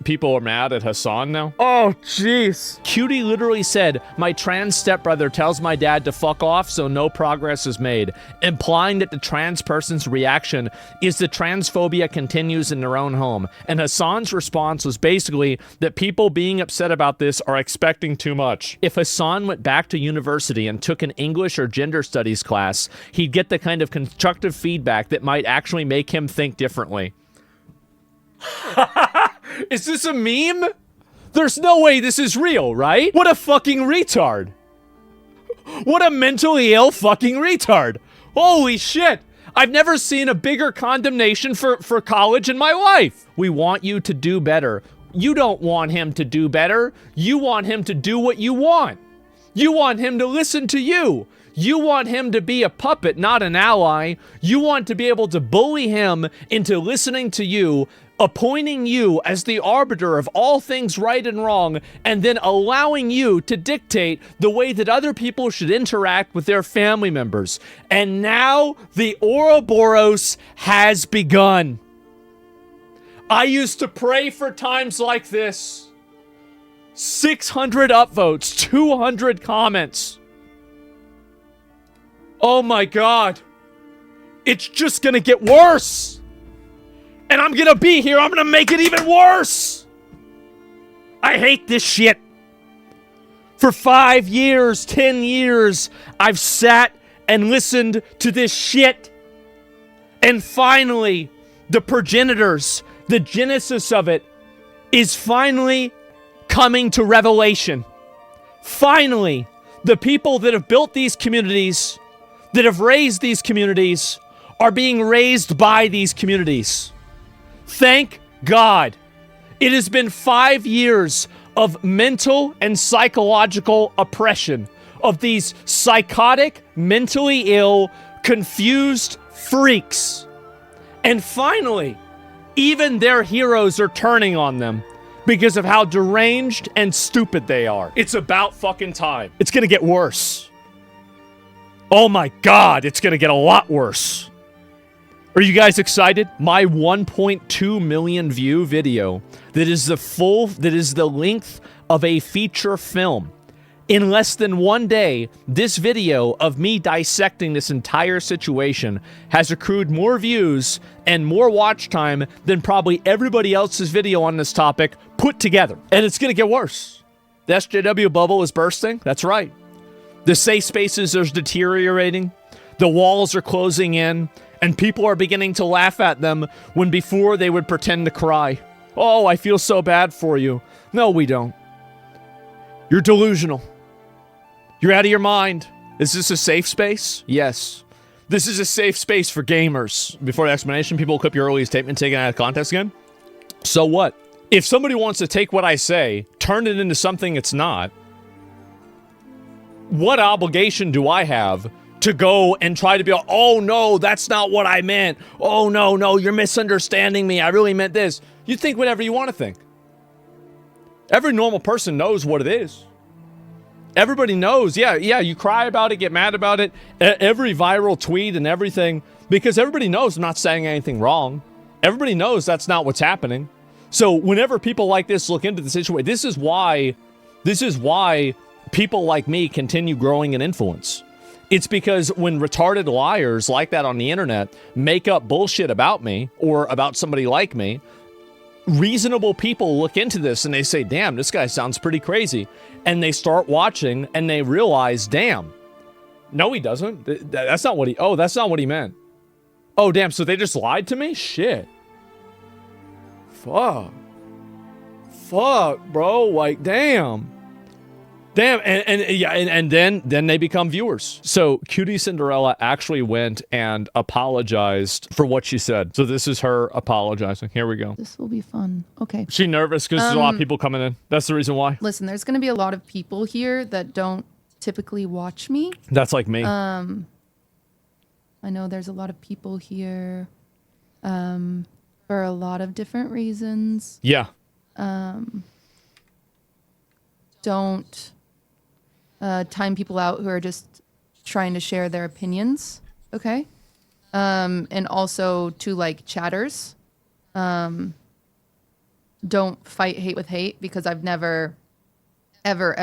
people are mad at Hassan now. Oh, jeez. Cutie literally said, my trans stepbrother tells my dad to fuck off so no progress is made, implying that the trans person's reaction is the transphobia continues in their own home. And Hassan's response was basically that people being upset about this are expecting too much. If Hassan went back to university and took an English or gender studies class, he'd get the kind of constructive feedback that might actually make him think differently. Is this a meme? There's no way this is real, right? What a fucking retard. What a mentally ill fucking retard. Holy shit. I've never seen a bigger condemnation for college in my life. We want you to do better. You don't want him to do better. You want him to do what you want. You want him to listen to you. You want him to be a puppet, not an ally. You want to be able to bully him into listening to you, appointing you as the arbiter of all things right and wrong, and then allowing you to dictate the way that other people should interact with their family members. And now the Ouroboros has begun. I used to pray for times like this. 600 upvotes, 200 comments. Oh my God. It's just gonna get worse. And I'm gonna be here. I'm gonna make it even worse. I hate this shit. For 5 years, 10 years, I've sat and listened to this shit. And finally, the progenitors, the genesis of it, is finally coming to revelation. Finally, the people that have built these communities, that have raised these communities, are being raised by these communities. Thank God. It has been 5 years of mental and psychological oppression of these psychotic, mentally ill, confused freaks. And finally, even their heroes are turning on them because of how deranged and stupid they are. It's about fucking time. It's gonna get worse. Oh my God, it's gonna get a lot worse. Are you guys excited? My 1.2 million view video that is the length of a feature film. In less than 1 day, this video of me dissecting this entire situation has accrued more views and more watch time than probably everybody else's video on this topic put together. And it's gonna get worse. The SJW bubble is bursting. That's right. The safe spaces are deteriorating. The walls are closing in. And people are beginning to laugh at them when before they would pretend to cry. Oh, I feel so bad for you. No, we don't. You're delusional. You're out of your mind. Is this a safe space? Yes. This is a safe space for gamers. Before the explanation, people will clip your early statement taken out of context again. So what? If somebody wants to take what I say, turn it into something it's not, what obligation do I have to go and try to be, oh no, that's not what I meant. Oh no, you're misunderstanding me. I really meant this. You think whatever you want to think. Every normal person knows what it is. Everybody knows, yeah, you cry about it, get mad about it, every viral tweet and everything, because everybody knows I'm not saying anything wrong. Everybody knows that's not what's happening. So whenever people like this look into the situation, this is why people like me continue growing in influence. It's because when retarded liars like that on the internet make up bullshit about me or about somebody like me, reasonable people look into this and they say, damn, this guy sounds pretty crazy. And they start watching and they realize, damn, no, he doesn't. That's not what that's not what he meant. Oh, damn, so they just lied to me? Shit. Fuck, bro, like, damn. Damn, and then they become viewers. So Cutie Cinderella actually went and apologized for what she said. So this is her apologizing. Here we go. This will be fun. Okay. Is she nervous because there's a lot of people coming in? That's the reason why? Listen, there's going to be a lot of people here that don't typically watch me. That's like me. I know there's a lot of people here for a lot of different reasons. Yeah. Don't time people out who are just trying to share their opinions, okay? And also to like chatters. don't fight hate with hate, because I've never, ever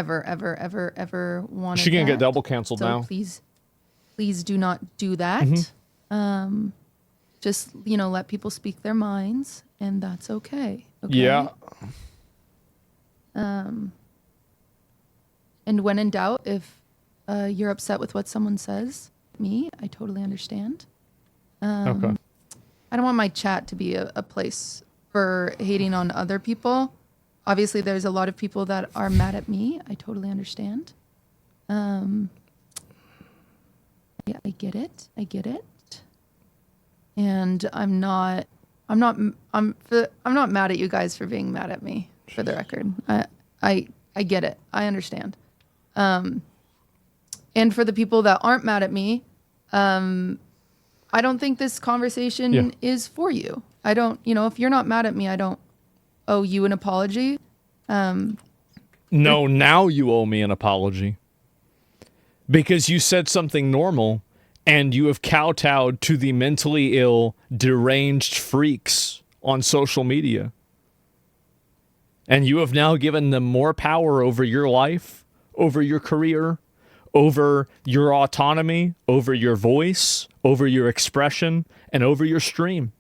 wanted She gonna that. get double canceled So now. please do not do that. Just, let people speak their minds, and that's okay. Okay. Yeah. And when in doubt, if you're upset with what someone says, I totally understand. Okay. I don't want my chat to be a place for hating on other people. Obviously, there's a lot of people that are mad at me. I totally understand. Yeah, I get it. And I'm not mad at you guys for being mad at me, for the record. I get it. I understand. And for the people that aren't mad at me, I don't think this conversation is for you. I don't, if you're not mad at me, I don't owe you an apology. No, now you owe me an apology. Because you said something normal, and you have kowtowed to the mentally ill, deranged freaks on social media. And you have now given them more power over your life, over your career, over your autonomy, over your voice, over your expression, and over your stream.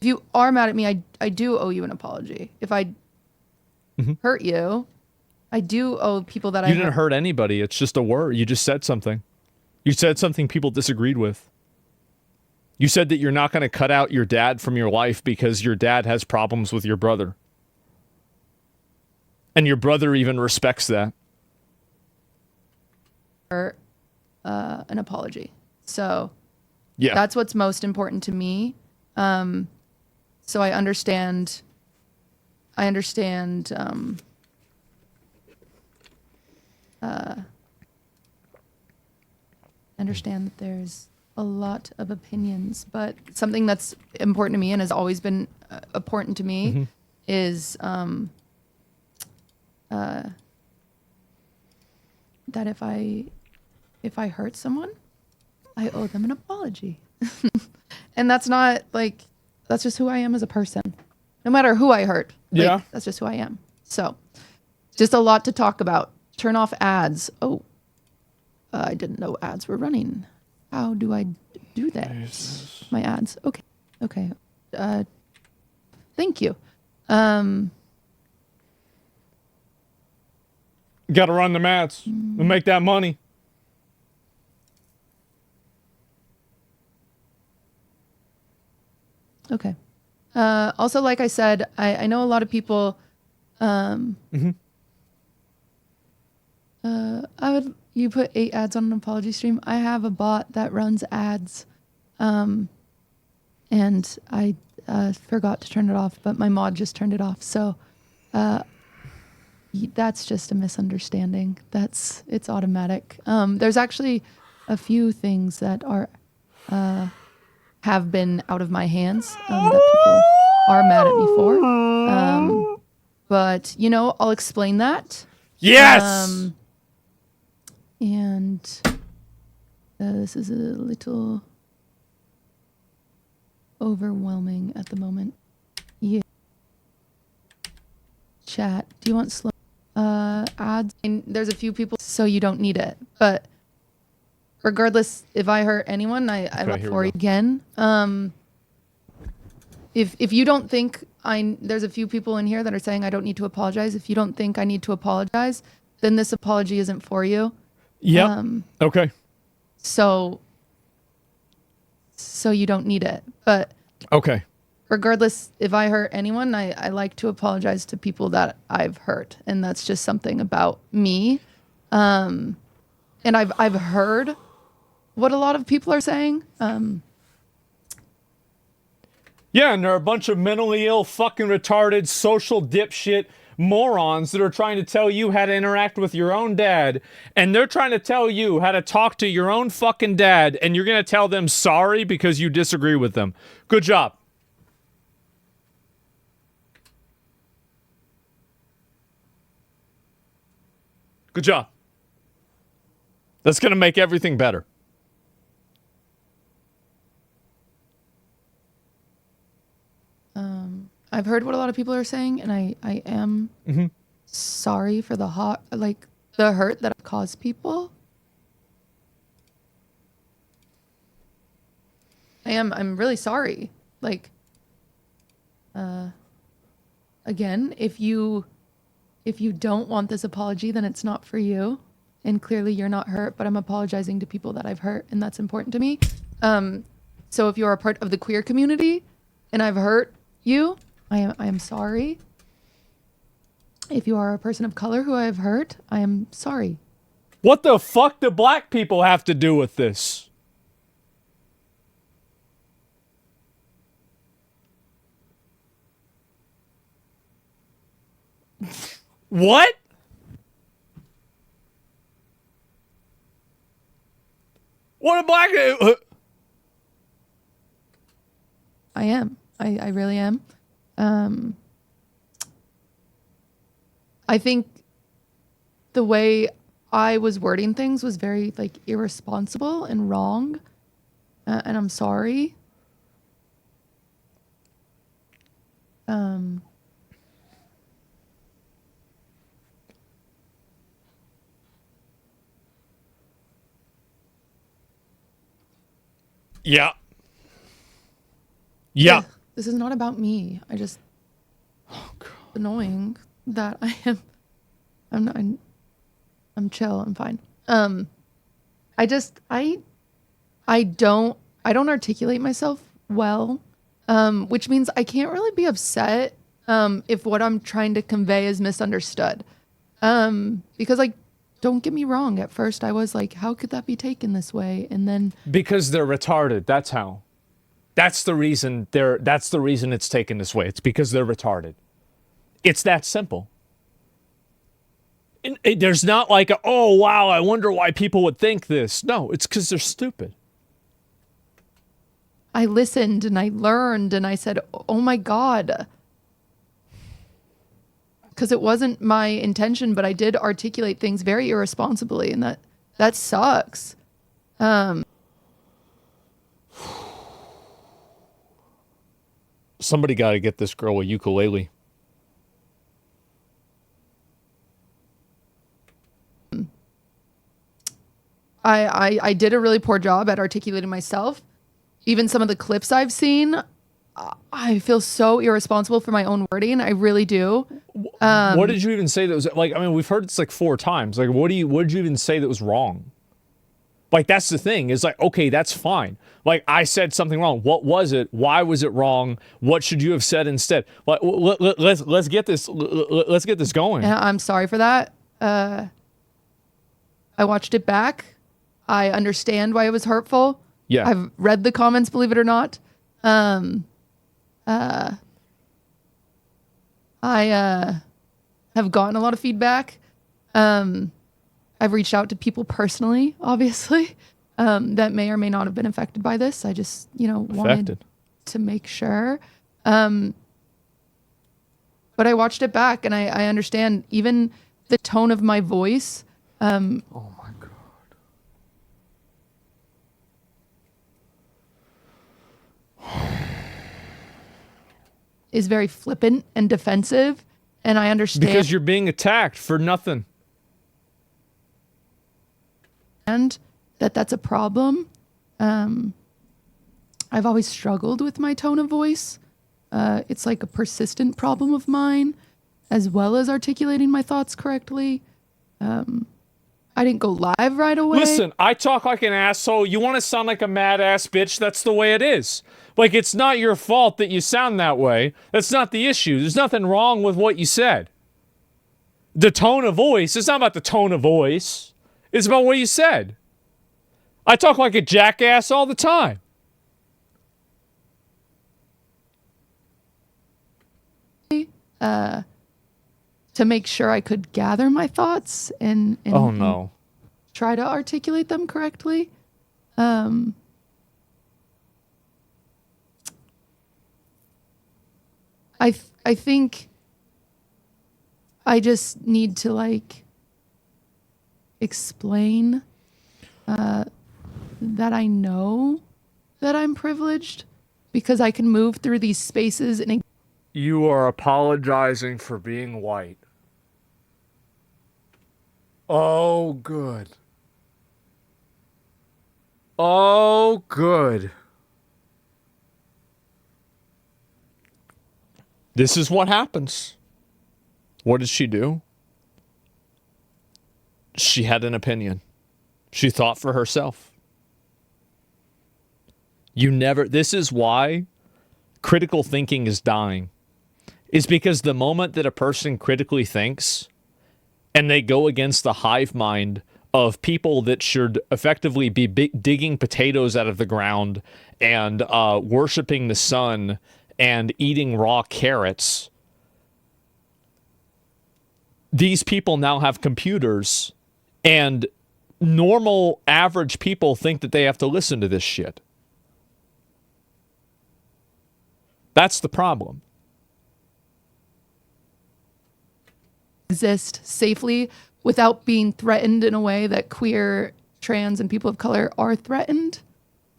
If you are mad at me, I do owe you an apology. If I hurt you, I do owe people that You didn't hurt anybody. It's just a word. You just said something. You said something people disagreed with. You said that you're not going to cut out your dad from your life because your dad has problems with your brother. And your brother even respects that. An apology. So yeah, that's what's most important to me. So I understand that there's a lot of opinions, but something that's important to me and has always been important to me is that if I hurt someone, I owe them an apology. And that's not that's just who I am as a person. No matter who I hurt. That's just who I am. So just a lot to talk about. Turn off ads. Oh, I didn't know ads were running. How do I do that? Jesus. My ads. Okay. Thank you. Got to run the mats and make that money. Okay. Also, like I said, I know a lot of people. You put 8 ads on an apology stream. I have a bot that runs ads, and I forgot to turn it off, but my mod just turned it off. So that's just a misunderstanding. It's automatic. There's actually a few things that are have been out of my hands that people are mad at me for. But I'll explain that. Yes. And this is a little overwhelming at the moment. Yeah. Chat. Do you want slow ads? And there's a few people, so you don't need it. But regardless, if I hurt anyone, I look for you again. If you don't think there's a few people in here that are saying I don't need to apologize. If you don't think I need to apologize, then this apology isn't for you. Yep. Okay. So you don't need it. But okay. Regardless, if I hurt anyone, I like to apologize to people that I've hurt, and that's just something about me. And I've heard what a lot of people are saying. Yeah, and there are a bunch of mentally ill, fucking retarded, social dipshit morons that are trying to tell you how to interact with your own dad, and they're trying to tell you how to talk to your own fucking dad, and you're going to tell them sorry because you disagree with them. Good job. Good job. That's going to make everything better. I've heard what a lot of people are saying, and I am sorry for the hurt that I've caused people. I'm really sorry. Like, again, if you don't want this apology, then it's not for you. And clearly you're not hurt, but I'm apologizing to people that I've hurt, and that's important to me. So if you're a part of the queer community and I've hurt you, I am sorry. If you are a person of color who I have hurt, I am sorry. What the fuck do black people have to do with this? What? What a black... I am. I really am. I think the way I was wording things was very like irresponsible and wrong. And I'm sorry. Yeah. Yeah. This is not about me. I just annoying that I'm chill. I'm fine. I don't articulate myself well, which means I can't really be upset if what I'm trying to convey is misunderstood. Because like, don't get me wrong. At first I was like, how could that be taken this way? And then because they're retarded. That's how. That's the reason it's taken this way. It's because they're retarded. It's that simple. There's not like, oh, wow, I wonder why people would think this. No, it's because they're stupid. I listened and I learned and I said, oh my God. Because it wasn't my intention, but I did articulate things very irresponsibly, and that sucks. Somebody got to get this girl a ukulele. I did a really poor job at articulating myself. Even some of the clips I've seen, I feel so irresponsible for my own wording. I really do. What did you even say that was like? I mean, we've heard this like 4 times. Like, what did you even say that was wrong? Like, that's the thing. Is like, okay, that's fine. Like, I said something wrong. What was it? Why was it wrong? What should you have said instead? Like, let's get this. Let's get this going. And I'm sorry for that. I watched it back. I understand why it was hurtful. Yeah. I've read the comments, believe it or not. I have gotten a lot of feedback. I've reached out to people personally, obviously, that may or may not have been affected by this. I just, wanted to make sure. But I watched it back and I understand even the tone of my voice. Oh my God. Is very flippant and defensive, and I understand because you're being attacked for nothing, and that's a problem. I've always struggled with my tone of voice. It's like a persistent problem of mine, as well as articulating my thoughts correctly. I didn't go live right away. Listen, I talk like an asshole. You want to sound like a mad ass bitch? That's the way it is. Like, it's not your fault that you sound that way. That's not the issue. There's nothing wrong with what you said. The tone of voice, it's not about the tone of voice. It's about what you said. I talk like a jackass all the time. To make sure I could gather my thoughts and oh no, try to articulate them correctly. I think I just need to like explain that I know that I'm privileged because I can move through these spaces and You are apologizing for being white. Oh, good. Oh, good. This is what happens. What did she do? She had an opinion. She thought for herself. This is why critical thinking is dying. Is because the moment that a person critically thinks and they go against the hive mind of people that should effectively be digging potatoes out of the ground and worshiping the sun and eating raw carrots, these people now have computers, and normal, average people think that they have to listen to this shit. That's the problem. Exist safely without being threatened in a way that queer, trans, and people of color are threatened.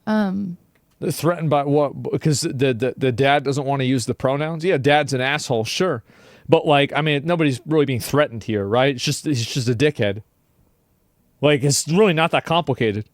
They're threatened by what? Because the dad doesn't want to use the pronouns? Yeah, dad's an asshole, sure. But, like, I mean, nobody's really being threatened here, right? He's just a dickhead. Like, it's really not that complicated.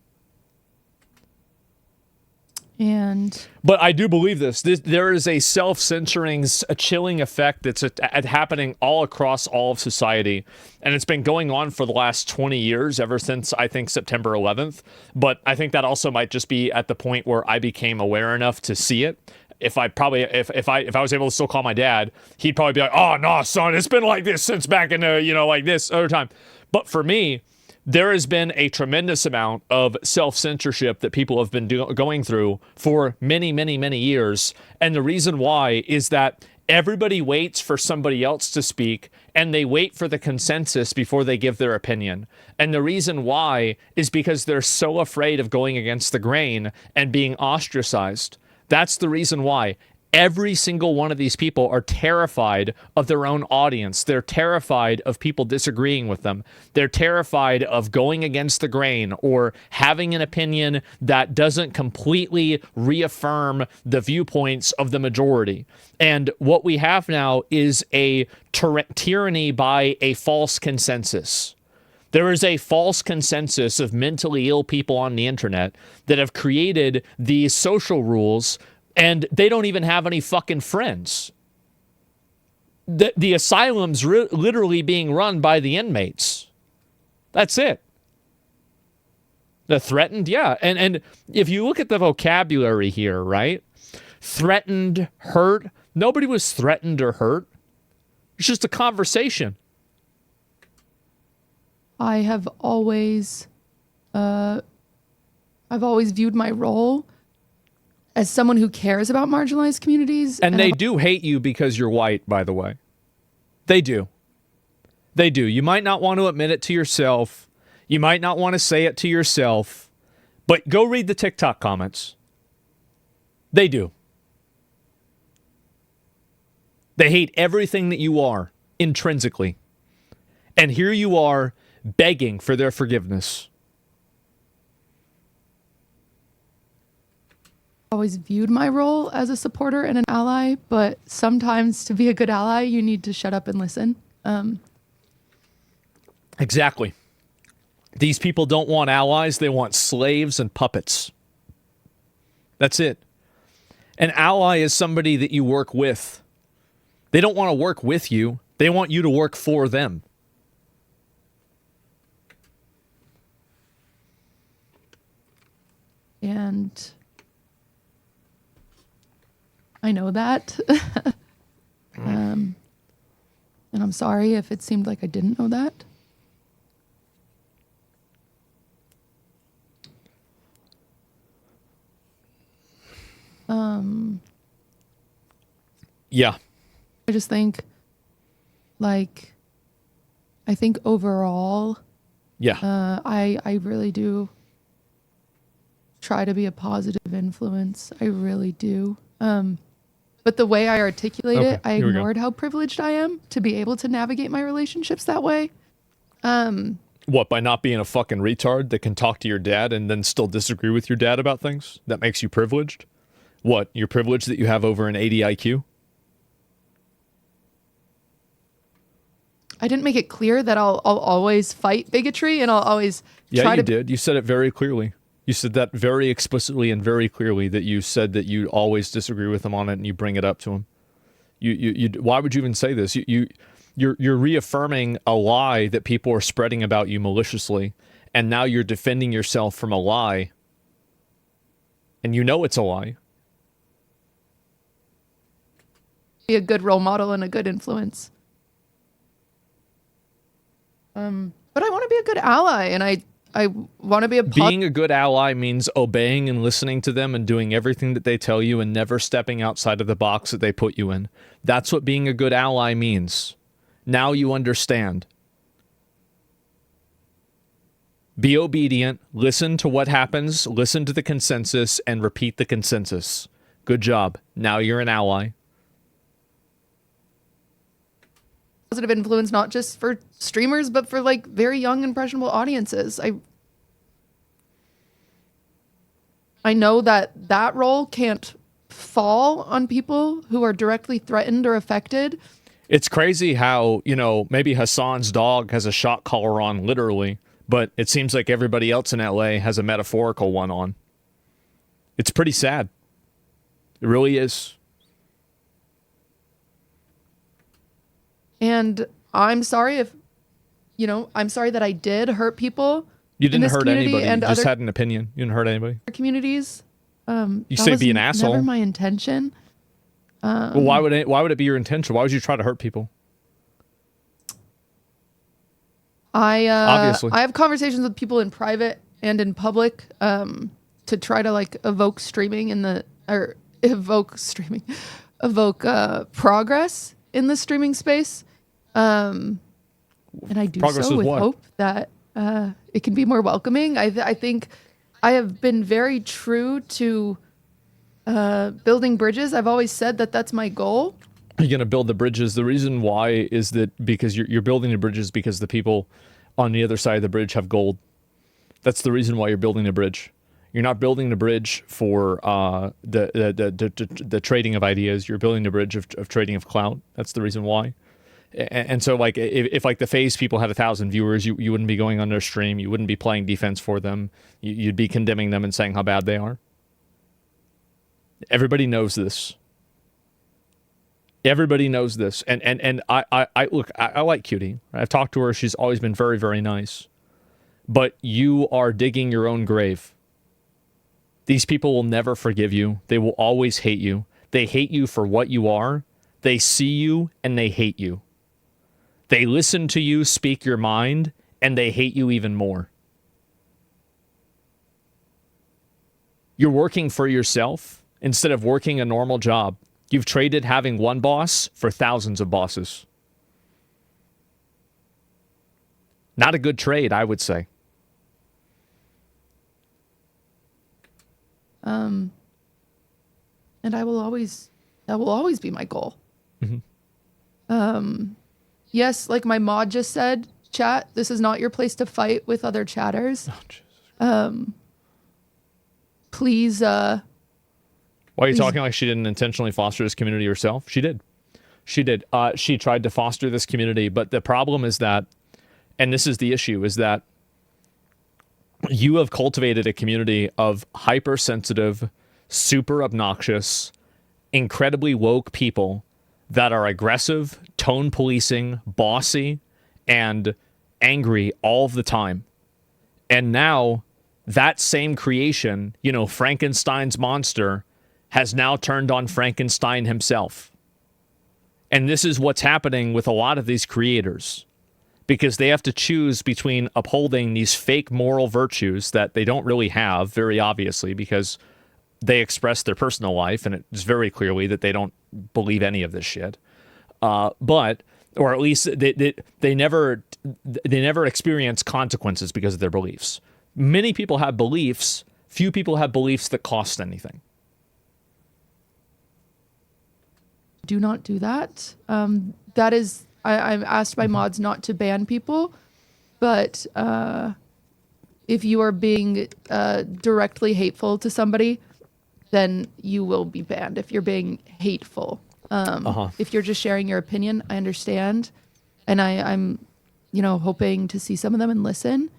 But I do believe this. There is a self-censoring, a chilling effect that's happening all across all of society. And it's been going on for the last 20 years, ever since, I think, September 11th. But I think that also might just be at the point where I became aware enough to see it. If I was able to still call my dad, he'd probably be like, "Oh, no, son, it's been like this since back in the, like this other time." But for me, there has been a tremendous amount of self-censorship that people have been going through for many, many, many years. And the reason why is that everybody waits for somebody else to speak, and they wait for the consensus before they give their opinion. And the reason why is because they're so afraid of going against the grain and being ostracized. That's the reason why. Every single one of these people are terrified of their own audience. They're terrified of people disagreeing with them. They're terrified of going against the grain or having an opinion that doesn't completely reaffirm the viewpoints of the majority. And what we have now is a tyranny by a false consensus. There is a false consensus of mentally ill people on the internet that have created these social rules, and they don't even have any fucking friends. The asylum's literally being run by the inmates. That's it. The threatened, yeah. And if you look at the vocabulary here, right? Threatened, hurt. Nobody was threatened or hurt. It's just a conversation. I have always viewed my role as someone who cares about marginalized communities. And they do hate you because you're white, by the way. They do. They do. You might not want to admit it to yourself. You might not want to say it to yourself. But go read the TikTok comments. They do. They hate everything that you are, intrinsically. And here you are begging for their forgiveness. Always viewed my role as a supporter and an ally, but sometimes to be a good ally, you need to shut up and listen. Exactly. These people don't want allies. They want slaves and puppets. That's it. An ally is somebody that you work with. They don't want to work with you. They want you to work for them. And I know that. And I'm sorry if it seemed like I didn't know that. Yeah. I just think, like, I think overall, yeah, I really do try to be a positive influence. I really do. But the way I articulate it, I ignored how privileged I am to be able to navigate my relationships that way. What, by not being a fucking retard that can talk to your dad and then still disagree with your dad about things? That makes you privileged? What, you're privileged that you have over an 80 IQ? I didn't make it clear that I'll always fight bigotry and I'll always try to... Yeah, you did. You said it very clearly. You said that very explicitly and very clearly, that you said that you always disagree with him on it and you bring it up to him. Why would you even say this? You're reaffirming a lie that people are spreading about you maliciously, and now you're defending yourself from a lie, and you know it's a lie. Be a good role model and a good influence. But I want to be a good ally, and I want to be being a good ally means obeying and listening to them and doing everything that they tell you and never stepping outside of the box that they put you in. That's what being a good ally means. Now you understand. Be obedient, listen to what happens, listen to the consensus, and repeat the consensus. Good job. Now you're an ally. Positive influence, not just for streamers, but for like very young, impressionable audiences. I know that role can't fall on people who are directly threatened or affected. It's crazy how, maybe Hassan's dog has a shock collar on literally, but it seems like everybody else in LA has a metaphorical one on. It's pretty sad. It really is. And I'm sorry I'm sorry that I did hurt people. You didn't hurt anybody. You just had an opinion. You didn't hurt anybody. Communities. You say be an asshole. Never my intention. Well, why would it be your intention? Why would you try to hurt people? Obviously. I have conversations with people in private and in public to try to like evoke progress in the streaming space. And I do progress so with hope that it can be more welcoming. I think I have been very true to building bridges. I've always said that that's my goal. You're going to build the bridges. The reason why is that because you're building the bridges because the people on the other side of the bridge have gold. That's the reason why you're building the bridge. You're not building the bridge for the trading of ideas. You're building the bridge of trading of clout. That's the reason why. And so, like, if like the FaZe people had 1,000 viewers, you wouldn't be going on their stream. You wouldn't be playing defense for them. You'd be condemning them and saying how bad they are. Everybody knows this. Everybody knows this. And I look, I like Cutie. I've talked to her. She's always been very, very nice. But you are digging your own grave. These people will never forgive you. They will always hate you. They hate you for what you are. They see you and they hate you. They listen to you speak your mind and they hate you even more. You're working for yourself instead of working a normal job. You've traded having one boss for thousands of bosses. Not a good trade, I would say. And that will always be my goal. Mm-hmm. Yes, like my mod just said, chat, this is not your place to fight with other chatters. Oh, Jesus. Please, why are you talking like she didn't intentionally foster this community herself? She did. She did. She tried to foster this community, but the problem is that, and this is the issue, is that you have cultivated a community of hypersensitive, super obnoxious, incredibly woke people that are aggressive, tone policing, bossy, and angry all of the time. And now that same creation, Frankenstein's monster, has now turned on Frankenstein himself. And this is what's happening with a lot of these creators, because they have to choose between upholding these fake moral virtues that they don't really have, very obviously, because they express their personal life, and it's very clearly that they don't believe any of this shit. But, or at least they never experience consequences because of their beliefs. Many people have beliefs. Few people have beliefs that cost anything. Do not do that. That is, I've asked my mods not to ban people, but if you are being directly hateful to somebody, then you will be banned if you're being hateful. If you're just sharing your opinion, I understand. and I'm, hoping to see some of them and listen.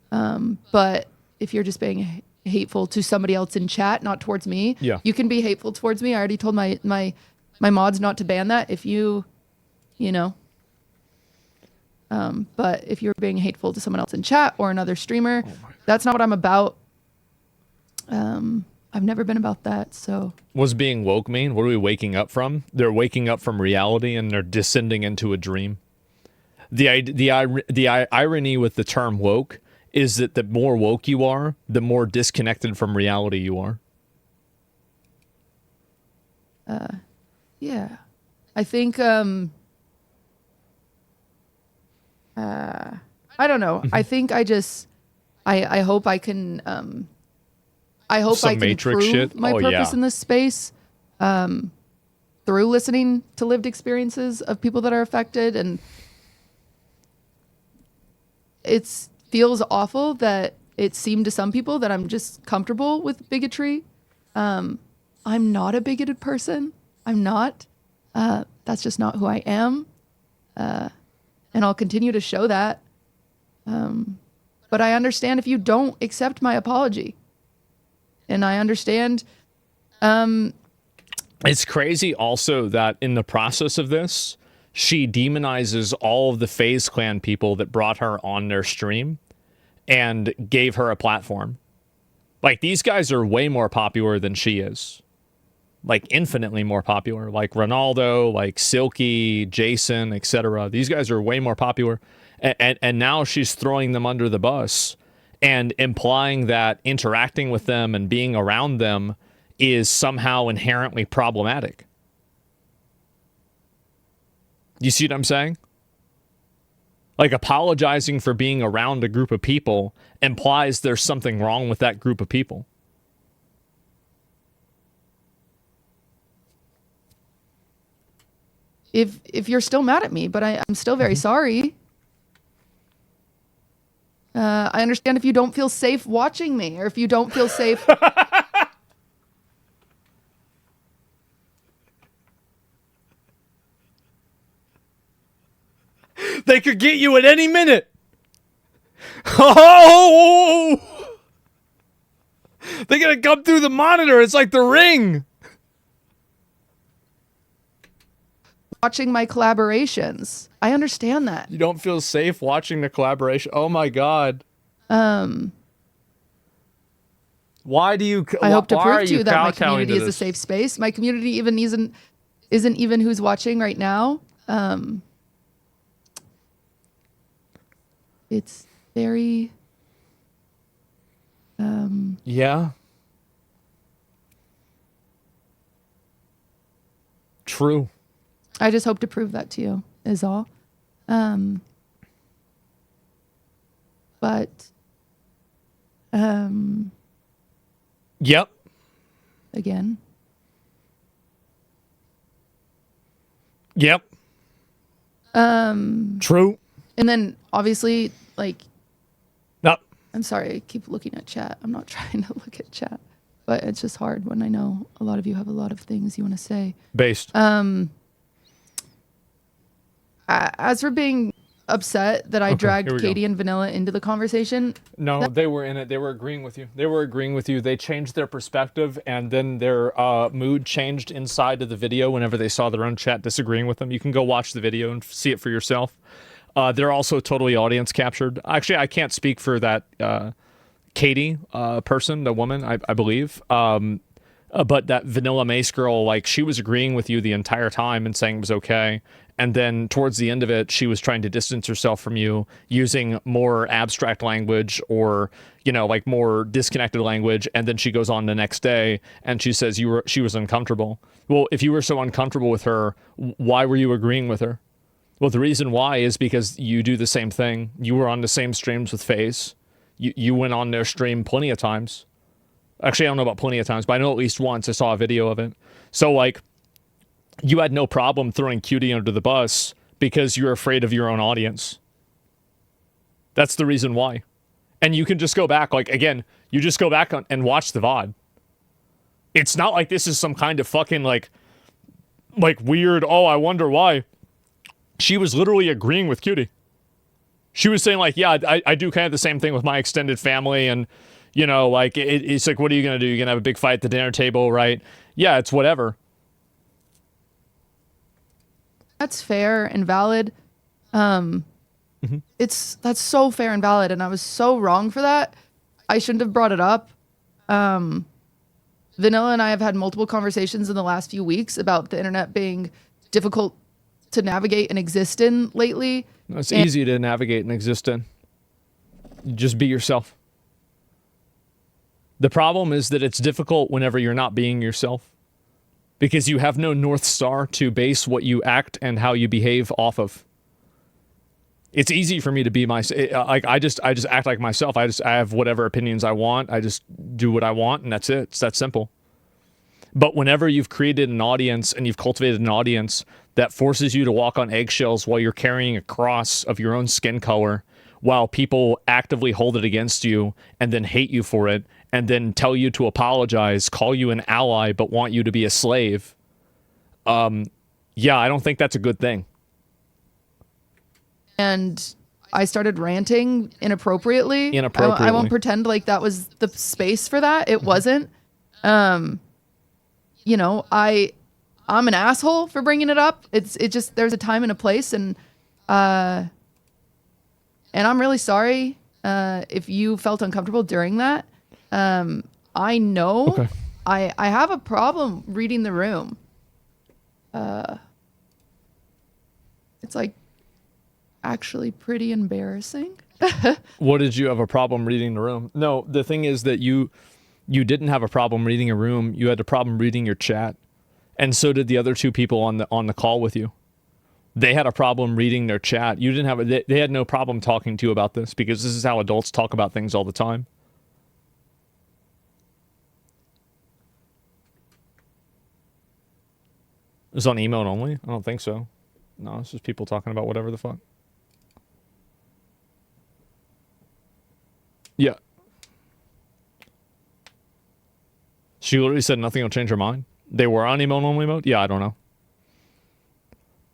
But if you're just being hateful to somebody else in chat, not towards me, you can be hateful towards me. I already told my mods not to ban that. If but if you're being hateful to someone else in chat or another streamer, that's not what I'm about. I've never been about that. So what's being woke mean? What are we waking up from? They're waking up from reality and they're descending into a dream. The irony with the term woke is that the more woke you are, the more disconnected from reality you are. Yeah. I think, I don't know. I think I hope I can, I hope Some I can Matrix prove shit? my purpose in this space, through listening to lived experiences of people that are affected. And it feels awful that it seemed to some people that I'm just comfortable with bigotry. I'm not a bigoted person. I'm not. That's just not who I am. And I'll continue to show that. But I understand if you don't accept my apology. And I understand. It's crazy also that in the process of this, she demonizes all of the FaZe Clan people that brought her on their stream and gave her a platform. Like, these guys are way more popular than she is. Like, infinitely more popular. Like Ronaldo, like Silky, Jason, etc. These guys are way more popular. And now she's throwing them under the bus and implying that interacting with them and being around them is somehow inherently problematic. You see what I'm saying? Like, apologizing for being around a group of people implies there's something wrong with that group of people. If you're still mad at me, but I'm still very sorry. I understand if you don't feel safe watching me, or if you don't feel safe. They could get you at any minute. Oh! They're gonna come through the monitor. It's like The Ring. Watching my collaborations. I understand that. You don't feel safe watching the collaboration. Oh my God. Why do you? I hope to prove to you that my community is a safe space. My community even isn't even who's watching right now. It's very. Yeah. True. I just hope to prove that to you, is all. But. Yep. Again. Yep. True. And then obviously, like. No. I'm sorry, I keep looking at chat. I'm not trying to look at chat, but it's just hard when I know a lot of you have a lot of things you want to say. Based. As for being upset that I dragged Katie and Vanilla into the conversation. No, they were in it. They were agreeing with you. They changed their perspective, and then their mood changed inside of the video whenever they saw their own chat disagreeing with them. You can go watch the video and see it for yourself. They're also totally audience captured. Actually, I can't speak for that Katie person, the woman, I believe. But that Vanilla Mace girl, like, she was agreeing with you the entire time and saying it was okay. And then towards the end of it, she was trying to distance herself from you using more abstract language or, like more disconnected language. And then she goes on the next day and she says she was uncomfortable. Well, if you were so uncomfortable with her, why were you agreeing with her? Well, the reason why is because you do the same thing. You were on the same streams with FaZe. You went on their stream plenty of times. Actually, I don't know about plenty of times, but I know at least once I saw a video of it. So, like, you had no problem throwing Cutie under the bus because you're afraid of your own audience. That's the reason why. And you can just go back, like, again, you just go back and watch the VOD. It's not like this is some kind of fucking, like weird, oh, I wonder why. she was literally agreeing with Cutie. She was saying, like, yeah, I do kind of the same thing with my extended family. And, you know, like, it's like, what are you going to do? You're going to have a big fight at the dinner table, right? Yeah, it's whatever. That's fair and valid. That's so fair and valid. And I was so wrong for that. I shouldn't have brought it up. Vanilla and I have had multiple conversations in the last few weeks about the internet being difficult to navigate and exist in lately. It's easy to navigate and exist in. Just be yourself. The problem is that it's difficult whenever you're not being yourself, because you have no North Star to base what you act and how you behave off of. It's easy for me to be like, I just act like myself. I have whatever opinions I want. I just do what I want, and that's it. It's that simple. But whenever you've created an audience and you've cultivated an audience that forces you to walk on eggshells while you're carrying a cross of your own skin color, while people actively hold it against you and then hate you for it, and then tell you to apologize, call you an ally, but want you to be a slave, yeah, I don't think that's a good thing. And I started ranting inappropriately. I won't pretend like that was the space for that. It wasn't. You know, I'm an asshole for bringing it up. It just, there's a time and a place, and I'm really sorry if you felt uncomfortable during that. I know. Okay. I have a problem reading the room. It's like actually pretty embarrassing. What did you have a problem reading the room? No, the thing is that you didn't have a problem reading a room. You had a problem reading your chat, and so did the other two people on the call with you. They had a problem reading their chat. You didn't have they had no problem talking to you about this, because this is how adults talk about things all the time. It's on email only? I don't think so. No, it's just people talking about whatever the fuck. Yeah. She literally said nothing will change her mind. They were on email only mode? Yeah, I don't know.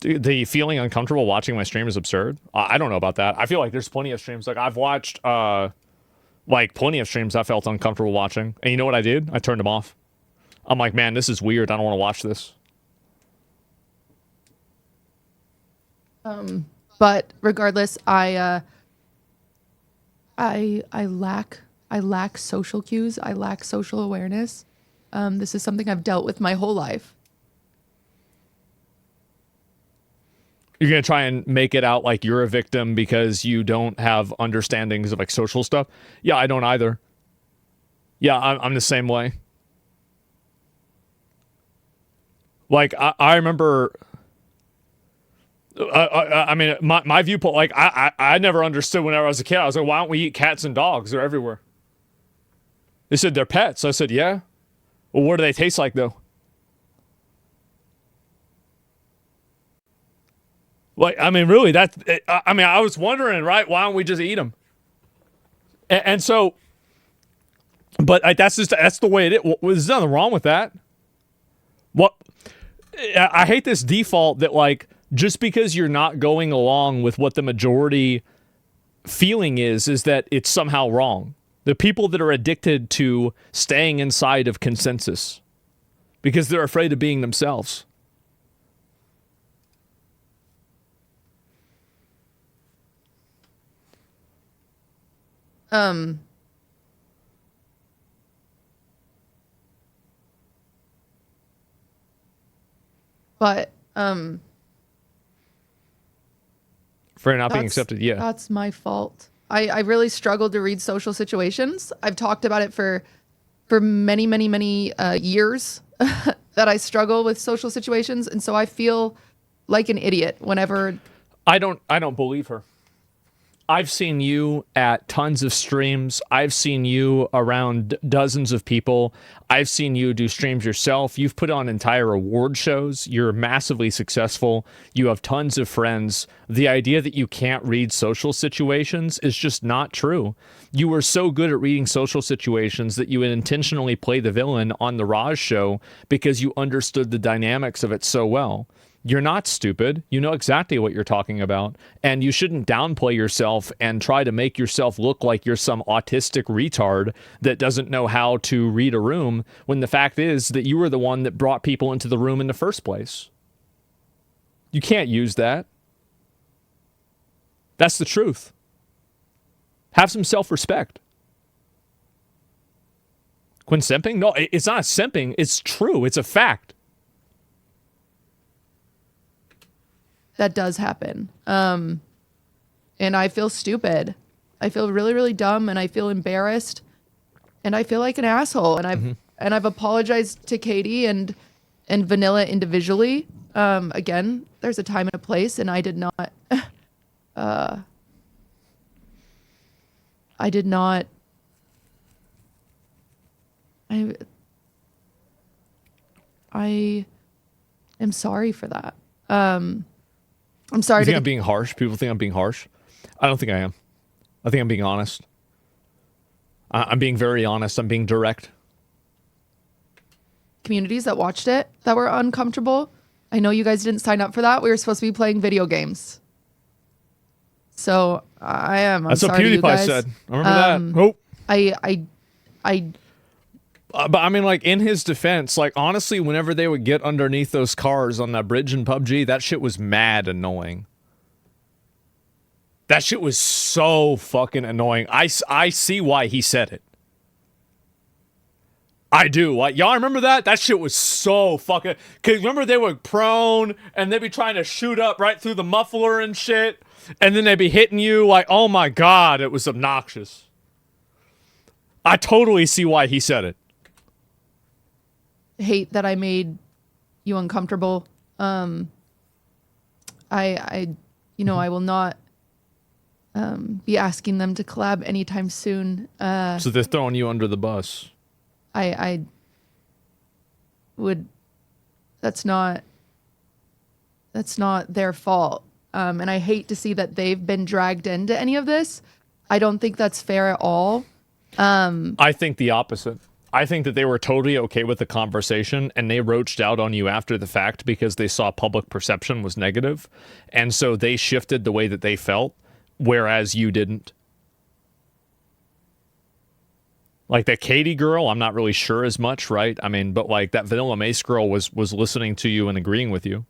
The feeling uncomfortable watching my stream is absurd. I don't know about that. I feel like there's plenty of streams. Like, I've watched, like, plenty of streams I felt uncomfortable watching. And you know what I did? I turned them off. I'm like, man, this is weird. I don't want to watch this. But regardless, I lack social cues. I lack social awareness. This is something I've dealt with my whole life. You're going to try and make it out like you're a victim because you don't have understandings of, like, social stuff? Yeah, I don't either. Yeah, I'm the same way. Like, I remember... I mean, my viewpoint, like, I never understood whenever I was a kid. I was like, why don't we eat cats and dogs? They're everywhere. They said they're pets. I said, yeah. Well, what do they taste like, though? Like, I mean, really, I was wondering, right? Why don't we just eat them? And so, but that's the way it is. There's nothing wrong with that. What? I hate this default that, like, just because you're not going along with what the majority feeling is that it's somehow wrong. The people that are addicted to staying inside of consensus because they're afraid of being themselves. But for not being accepted, yeah. That's my fault. I really struggled to read social situations. I've talked about it for many, many, many years that I struggle with social situations, and so I feel like an idiot whenever. I don't believe her. I've seen you at tons of streams. I've seen you around dozens of people. I've seen you do streams yourself. You've put on entire award shows. You're massively successful. You have tons of friends. The idea that you can't read social situations is just not true. You were so good at reading social situations that you would intentionally play the villain on the Raj show because you understood the dynamics of it so well. You're not stupid. You know exactly what you're talking about. And you shouldn't downplay yourself and try to make yourself look like you're some autistic retard that doesn't know how to read a room, when the fact is that you were the one that brought people into the room in the first place. You can't use that. That's the truth. Have some self-respect. Quinn simping? No, it's not simping. It's true. It's a fact. That does happen. And I feel stupid. I feel really, really dumb, and I feel embarrassed, and I feel like an asshole. And I've apologized to Katie and Vanilla individually. Again, there's a time and a place, and I did not. I am sorry for that. I'm sorry. You think I'm being harsh? People think I'm being harsh. I don't think I am. I think I'm being honest. I'm being very honest. I'm being direct. Communities that watched it that were uncomfortable. I know you guys didn't sign up for that. We were supposed to be playing video games. So I am. That's sorry what PewDiePie to you guys. said. I remember that. I but I mean, like, in his defense, like, honestly, whenever they would get underneath those cars on that bridge in PUBG, that shit was mad annoying. That shit was so fucking annoying. I see why he said it. I do. Like, y'all remember that? That shit was so fucking... Because remember they were prone, and they'd be trying to shoot up right through the muffler and shit, and then they'd be hitting you. Like, oh my God, it was obnoxious. I totally see why he said it. hate that I made you uncomfortable. I will not be asking them to collab anytime soon. So they're throwing you under the bus. I would. That's not their fault. And I hate to see that they've been dragged into any of this. I don't think that's fair at all. I think the opposite. I think that they were totally okay with the conversation, and they roached out on you after the fact because they saw public perception was negative, and so they shifted the way that they felt, whereas you didn't. Like that Katie girl, I'm not really sure as much, right? I mean, but like that Vanilla Mace girl was listening to you and agreeing with you,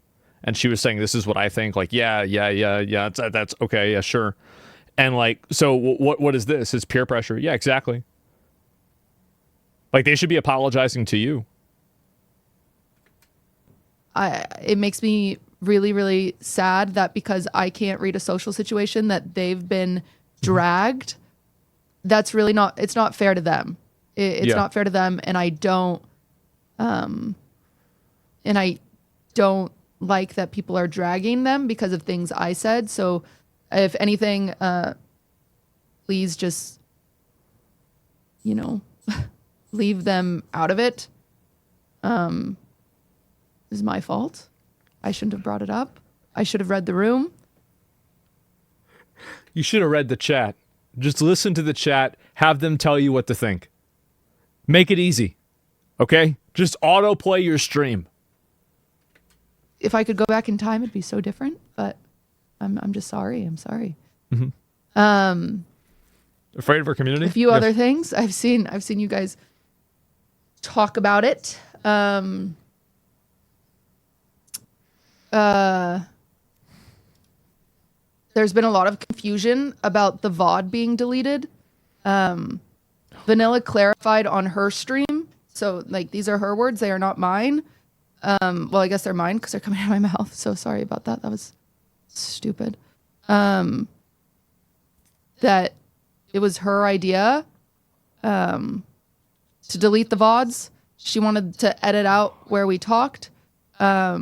and she was saying, "This is what I think." Like, yeah, that's okay, yeah, sure. And like, so what is this? It's peer pressure. Yeah, exactly. Like, they should be apologizing to you. It makes me really, really sad that because I can't read a social situation that they've been dragged. That's really not, it's not fair to them. It's not fair to them. And I don't like that people are dragging them because of things I said. So if anything, please just, leave them out of it. This is my fault. I shouldn't have brought it up. I should have read the room. You should have read the chat. Just listen to the chat. Have them tell you what to think. Make it easy. Okay? Just autoplay your stream. If I could go back in time, it'd be so different. But I'm just sorry. I'm sorry. Mm-hmm. Afraid of our community? A few other things. I've seen you guys talk about it. There's been a lot of confusion about the VOD being deleted. Vanilla clarified on her stream. So, like, these are her words. They are not mine. Well, I guess they're mine because they're coming out of my mouth. So sorry about that. That was stupid. That it was her idea to delete the VODs. She wanted to edit out where we talked. I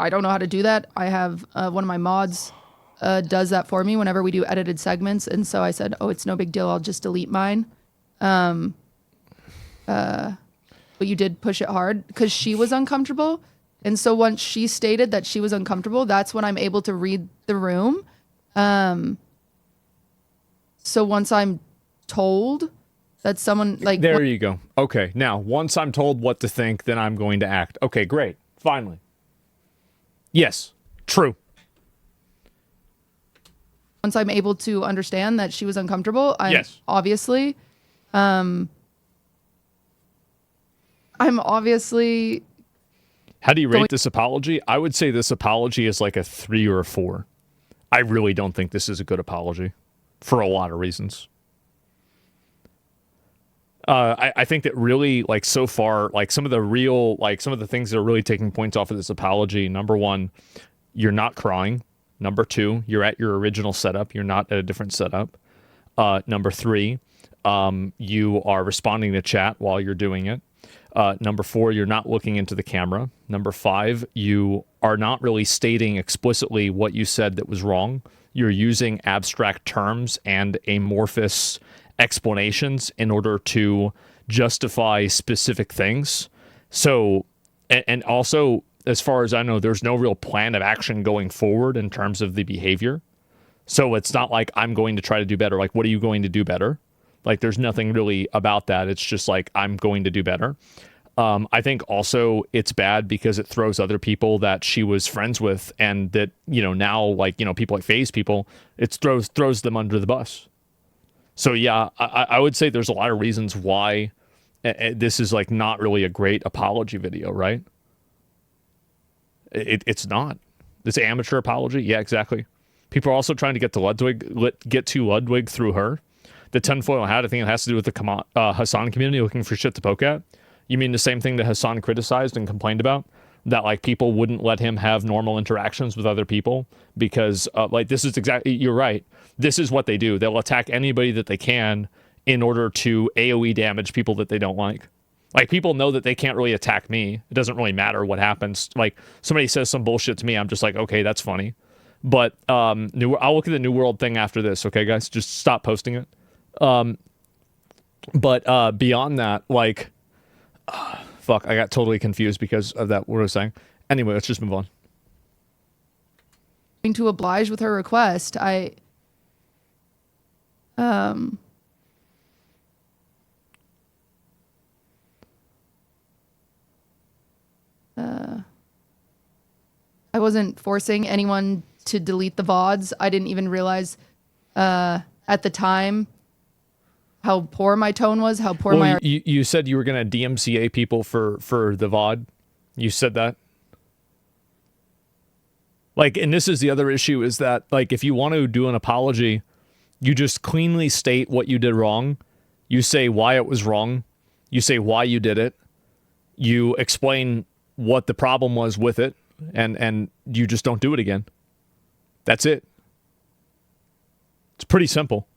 don't know how to do that. I have one of my mods does that for me whenever we do edited segments. And so I said, oh, it's no big deal. I'll just delete mine. But you did push it hard because she was uncomfortable. And so once she stated that she was uncomfortable, that's when I'm able to read the room. So once I'm told that someone like... There you go. Okay. Now, once I'm told what to think, then I'm going to act. Okay, great. Finally. Yes, true. Once I'm able to understand that she was uncomfortable, obviously, I'm obviously. How do you rate this apology? I would say this apology is like a 3 or a 4. I really don't think this is a good apology for a lot of reasons. I think that really, like, so far, like, some of the things that are really taking points off of this apology. Number 1, you're not crying. Number 2, you're at your original setup. You're not at a different setup. Number 3, you are responding to chat while you're doing it. Number 4, you're not looking into the camera. Number 5, you are not really stating explicitly what you said that was wrong. You're using abstract terms and amorphous explanations in order to justify specific things. So, and also, as far as I know, there's no real plan of action going forward in terms of the behavior. So it's not like I'm going to try to do better. Like, what are you going to do better? Like, there's nothing really about that. It's just like, I'm going to do better. I think also it's bad because it throws other people that she was friends with and that, now, like, people like FaZe people, it throws them under the bus. So, yeah, I would say there's a lot of reasons why this is, like, not really a great apology video, right? It's not. This amateur apology? Yeah, exactly. People are also trying to get to Ludwig through her. The tinfoil hat, I think it has to do with the Hassan community looking for shit to poke at. You mean the same thing that Hassan criticized and complained about? That, like, people wouldn't let him have normal interactions with other people because, this is exactly, you're right. This is what they do. They'll attack anybody that they can in order to AoE damage people that they don't like. Like, people know that they can't really attack me. It doesn't really matter what happens. Like, somebody says some bullshit to me, I'm just like, okay, that's funny. But I'll look at the New World thing after this, okay, guys? Just stop posting it. But beyond that, like, fuck, I got totally confused because of that, what I was saying. Anyway, let's just move on. To oblige with her request, I wasn't forcing anyone to delete the VODs. I didn't even realize at the time how poor my tone was, how poor my... You said you were going to DMCA people for the VOD. You said that. Like, and this is the other issue, is that, like, if you want to do an apology, you just cleanly state what you did wrong. You say why it was wrong. You say why you did it. You explain what the problem was with it, and you just don't do it again. That's it. It's pretty simple.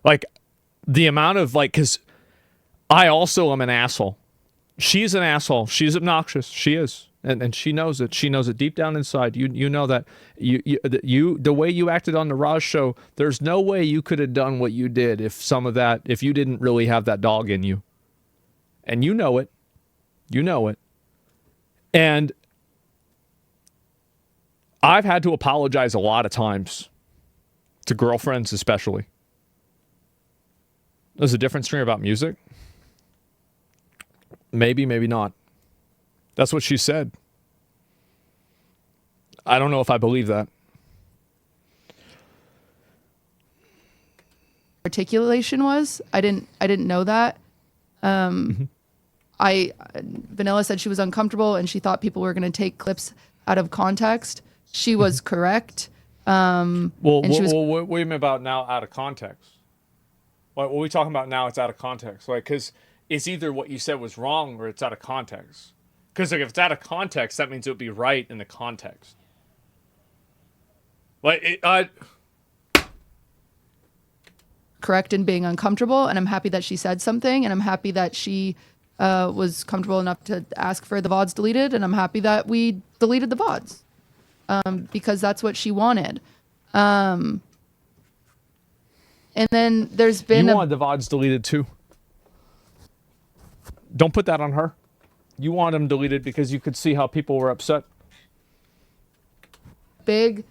Like, the amount of, like, because I also am an asshole. She's an asshole. She's obnoxious. She is. And she knows it. She knows it deep down inside. You know that. You the way you acted on the Raj show, there's no way you could have done what you did if you didn't really have that dog in you. And you know it. You know it. And I've had to apologize a lot of times to girlfriends especially. There's a different story about music. Maybe, maybe not. That's what she said. I don't know if I believe that. Articulation was. I didn't know that. Vanilla said she was uncomfortable and she thought people were going to take clips out of context. She was correct. What do you mean about now out of context? What are we talking about now? It's out of context, like, because it's either what you said was wrong or it's out of context. Because, like, if it's out of context, that means it would be right in the context. Like, correct in being uncomfortable, and I'm happy that she said something, and I'm happy that she was comfortable enough to ask for the VODs deleted, and I'm happy that we deleted the VODs because that's what she wanted. And then there's been... You wanted the VODs deleted, too. Don't put that on her. You want them deleted because you could see how people were upset. A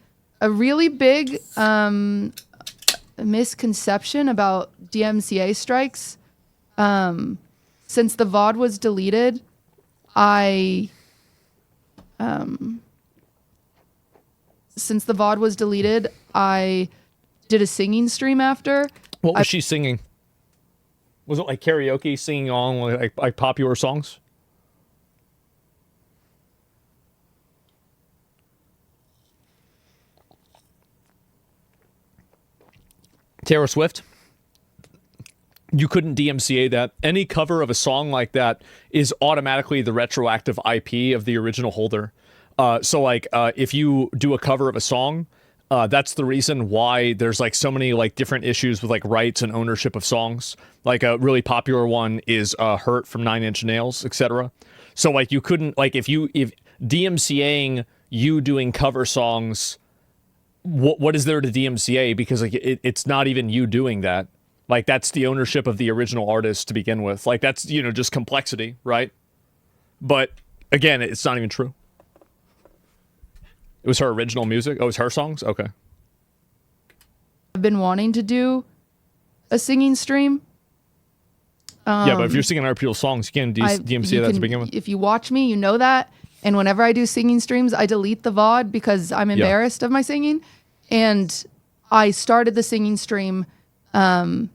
really big misconception about DMCA strikes. Since the VOD was deleted, I since the VOD was deleted, I did a singing stream after. What was she singing? Was it like karaoke, singing on like popular songs? Taylor Swift? You couldn't DMCA that. Any cover of a song like that is automatically the retroactive IP of the original holder. So like if you do a cover of a song, that's the reason why there's like so many like different issues with like rights and ownership of songs. Like a really popular one is Hurt from 9 Inch Nails, etc. So like you couldn't like if DMCAing you doing cover songs, what is there to DMCA? Because like it's not even you doing that. Like that's the ownership of the original artist to begin with. Like that's, you know, just complexity, right? But again, it's not even true. It was her original music? Oh, it was her songs? Okay. I've been wanting to do a singing stream. Yeah, but if you're singing other people's songs, you can't DMCA that to begin with. If you watch me, you know that. And whenever I do singing streams, I delete the VOD because I'm embarrassed of my singing. And I started the singing stream, and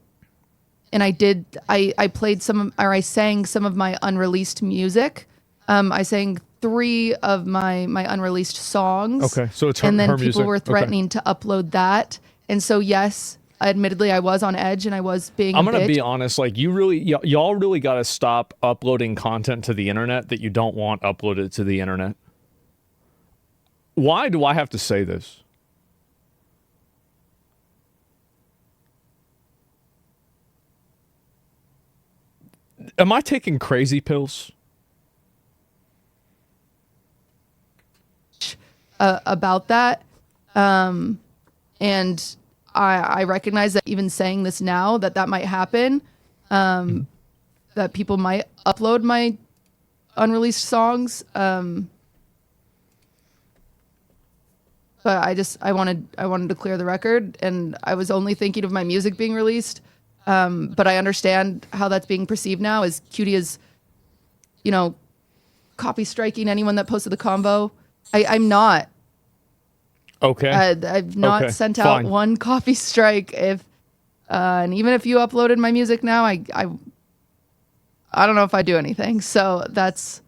I played I sang some of my unreleased music. I sang 3 of my unreleased songs. Okay, so it's her, and then her people music. were threatening to upload that. And so yes, admittedly, I was on edge and I was being. I'm gonna be honest. Like y'all really got to stop uploading content to the internet that you don't want uploaded to the internet. Why do I have to say this? Am I taking crazy pills? About that. And I recognize that even saying this now, that might happen, that people might upload my unreleased songs. But I wanted to clear the record, and I was only thinking of my music being released. But I understand how that's being perceived now as Cutie is, you know, copy striking anyone that posted the combo. I'm not. Okay. I've not sent out one copy strike. And even if you uploaded my music now, I don't know if I do anything. So that's,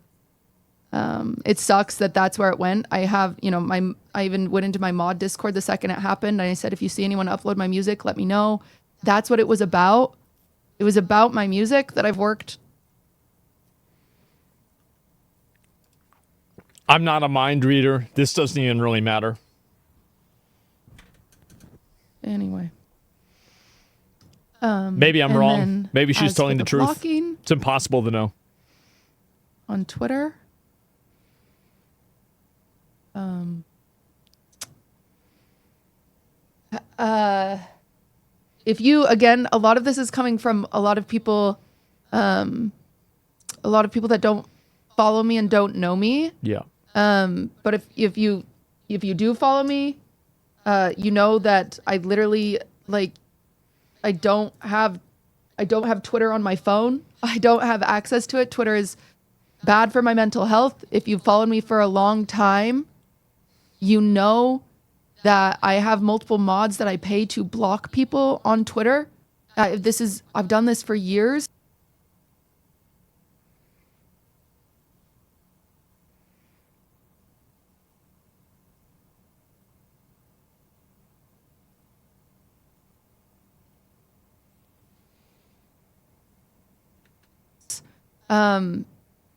it sucks that that's where it went. I have, you know, I even went into my mod Discord the second it happened. And I said, if you see anyone upload my music, let me know. That's what it was about. It was about my music that I've worked. I'm not a mind reader. This doesn't even really matter. Anyway. Maybe I'm wrong. Maybe she's telling the truth. Blocking it's impossible to know. On Twitter. If you, again, a lot of this is coming from a lot of people that don't follow me and don't know me. Yeah. But if you do follow me, you know that I literally I don't have Twitter on my phone. I don't have access to it. Twitter is bad for my mental health. If you've followed me for a long time, you know that I have multiple mods that I pay to block people on Twitter. I've done this for years.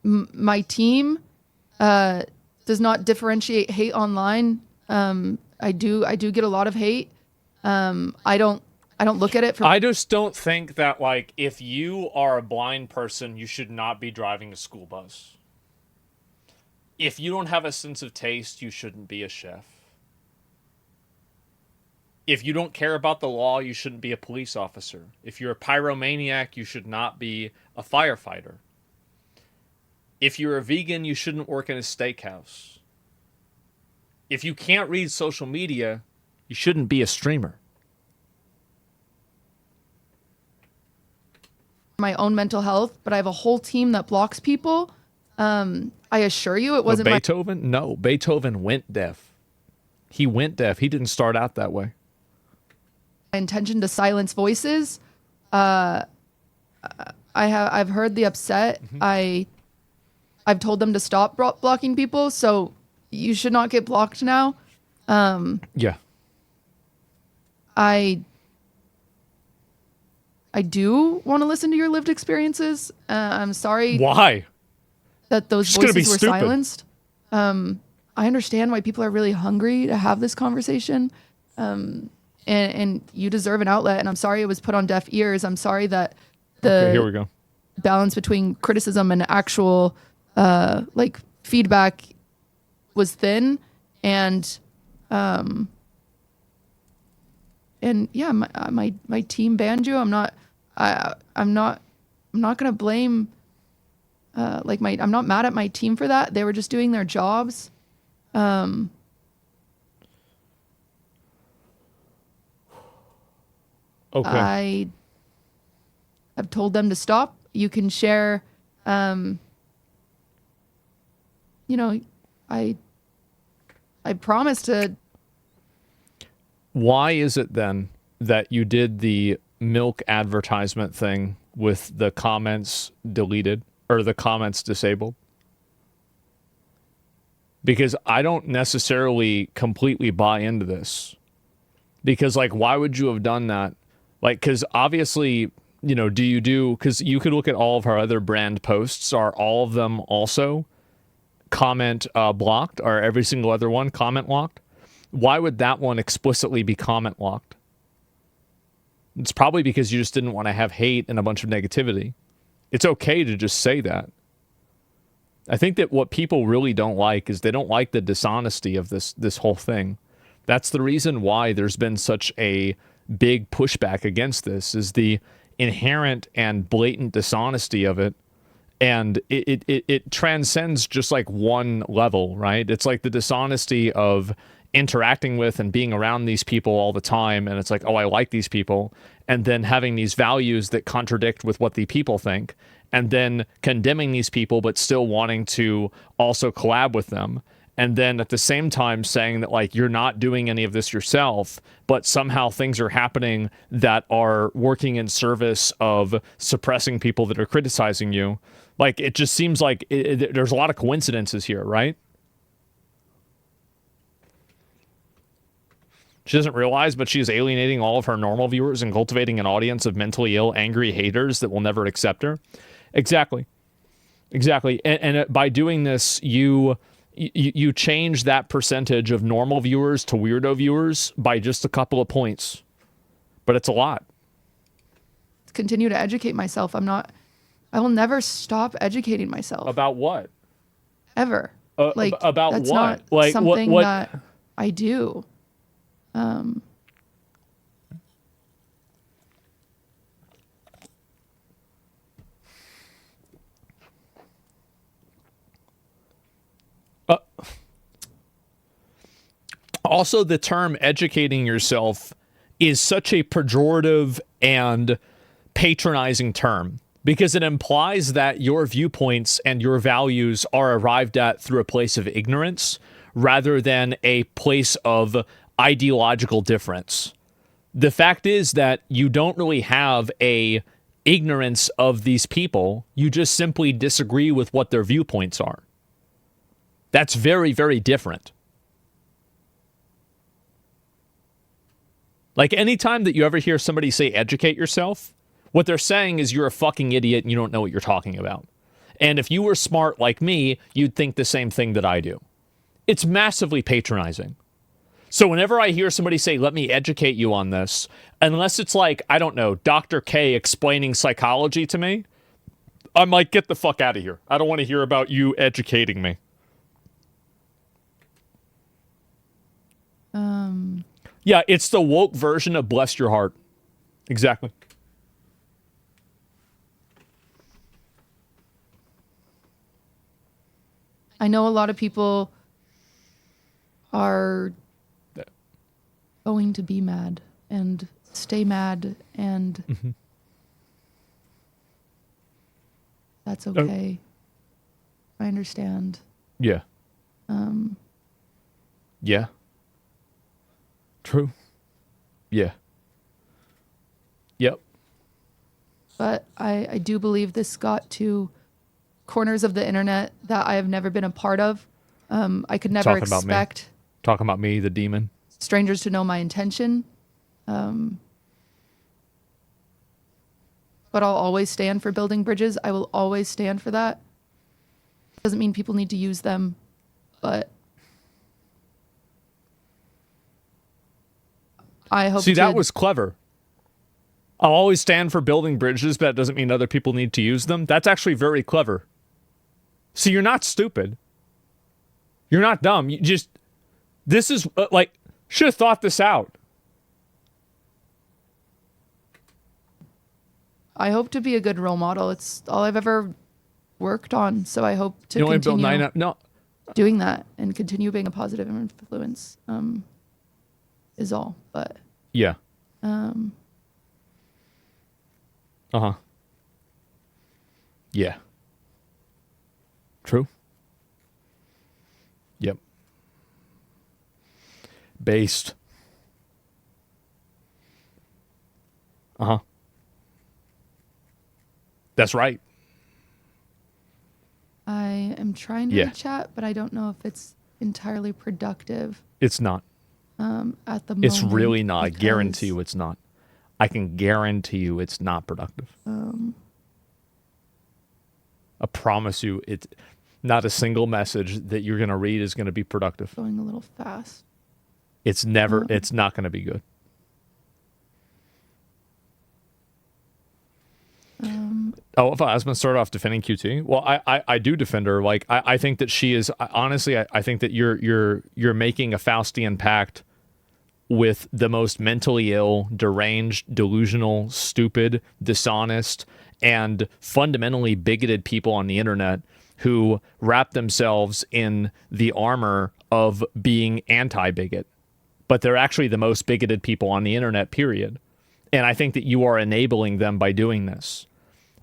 My team does not differentiate hate online. I do get a lot of hate. I don't look at it from. I just don't think that, like, if you are a blind person, you should not be driving a school bus. If you don't have a sense of taste, you shouldn't be a chef. If you don't care about the law, you shouldn't be a police officer. If you're a pyromaniac, you should not be a firefighter. If you're a vegan, you shouldn't work in a steakhouse. If you can't read social media, you shouldn't be a streamer. My own mental health, but I have a whole team that blocks people I assure you it wasn't Beethoven? No, Beethoven went deaf. He went deaf. He didn't start out that way. my intention to silence voices. I've heard the upset. I've told them to stop blocking people, so you should not get blocked now. Yeah. I do want to listen to your lived experiences. I'm sorry. Why? That those She's gonna be voices were stupid. silenced. I understand why people are really hungry to have this conversation. And you deserve an outlet. And I'm sorry it was put on deaf ears. I'm sorry that Here we go. balance between criticism and actual like feedback was thin. And yeah, my team banned you. I'm not gonna blame I'm not mad at my team for that. They were just doing their jobs. Okay. I have told them to stop. You can share, I promise to. Why is it then that you did the milk advertisement thing with the comments deleted or the comments disabled? Because I don't necessarily completely buy into this. Because, like, why would you have done that? Like, because obviously, because you could look at all of our other brand posts. Are all of them also comment blocked? Or every single other one comment locked? Why would that one explicitly be comment locked? It's probably because you just didn't want to have hate and a bunch of negativity. It's okay to just say that. I think that what people really don't like is they don't like the dishonesty of this whole thing. That's the reason why there's been such a big pushback against this, is the inherent and blatant dishonesty of it. And it transcends just like one level, right? It's like the dishonesty of interacting with and being around these people all the time. And it's like, oh, I like these people. And then having these values that contradict with what the people think. And then condemning these people, but still wanting to also collab with them. And then at the same time saying that, like, you're not doing any of this yourself, but somehow things are happening that are working in service of suppressing people that are criticizing you. Like, it just seems like there's a lot of coincidences here, right? She doesn't realize, but she is alienating all of her normal viewers and cultivating an audience of mentally ill, angry haters that will never accept her. Exactly. And by doing this, you change that percentage of normal viewers to weirdo viewers by just a couple of points. But it's a lot. Continue to educate myself. I will never stop educating myself. About what? Ever. About that's what? Not like something what? that I do. Also, the term educating yourself is such a pejorative and patronizing term because it implies that your viewpoints and your values are arrived at through a place of ignorance rather than a place of ideological difference. The fact is that you don't really have a ignorance of these people. You just simply disagree with what their viewpoints are. That's very, very different. Like, anytime that you ever hear somebody say educate yourself, what they're saying is you're a fucking idiot and you don't know what you're talking about. And if you were smart like me, you'd think the same thing that I do. It's massively patronizing. So whenever I hear somebody say, let me educate you on this, unless it's like, I don't know, Dr. K explaining psychology to me, I'm like, get the fuck out of here. I don't want to hear about you educating me. Yeah, it's the woke version of bless your heart. Exactly. I know a lot of people are going to be mad and stay mad, and that's okay. I understand. Yeah. Yeah. True. Yeah. Yep. But I do believe this got to corners of the internet that I have never been a part of. I could never Talking about me. expect Talking about me, the demon. strangers to know my intention. But I'll always stand for building bridges. I will always stand for that. Doesn't mean people need to use them, but I hope. See, that was clever. I'll always stand for building bridges, but that doesn't mean other people need to use them. That's actually very clever. See, you're not stupid. You're not dumb. You just, this is like, should have thought this out. I hope to be a good role model. It's all I've ever worked on, so I hope to You only built continue no. doing that and continue being a positive influence. Is all, but Yeah. Uh-huh. Yeah. True. Yep. Based. Uh-huh. That's right. I am trying to chat, but I don't know if it's entirely productive. It's not. At the moment. It's really not. I guarantee you it's not. I can guarantee you it's not productive. I promise you it's not a single message that you're going to read is going to be productive. Going a little fast. It's never, it's not going to be good. If I was going to start off defending QT, well, I do defend her. Like, I think that she is, honestly, I think that you're making a Faustian pact with the most mentally ill, deranged, delusional, stupid, dishonest, and fundamentally bigoted people on the internet who wrap themselves in the armor of being anti-bigot. But they're actually the most bigoted people on the internet, period. And I think that you are enabling them by doing this.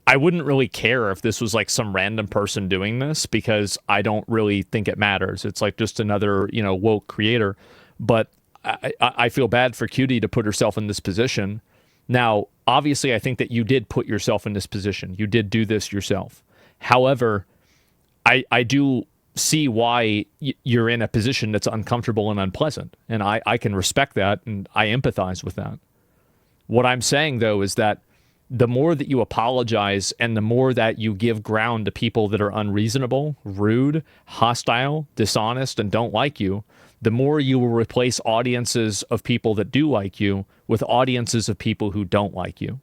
I wouldn't really care if this was like some random person doing this because I don't really think it matters. It's like just another, woke creator. But I feel bad for Cutie to put herself in this position. Now, obviously, I think that you did put yourself in this position. You did do this yourself. However, I do see why you're in a position that's uncomfortable and unpleasant. And I can respect that, and I empathize with that. What I'm saying, though, is that the more that you apologize and the more that you give ground to people that are unreasonable, rude, hostile, dishonest, and don't like you, the more you will replace audiences of people that do like you with audiences of people who don't like you.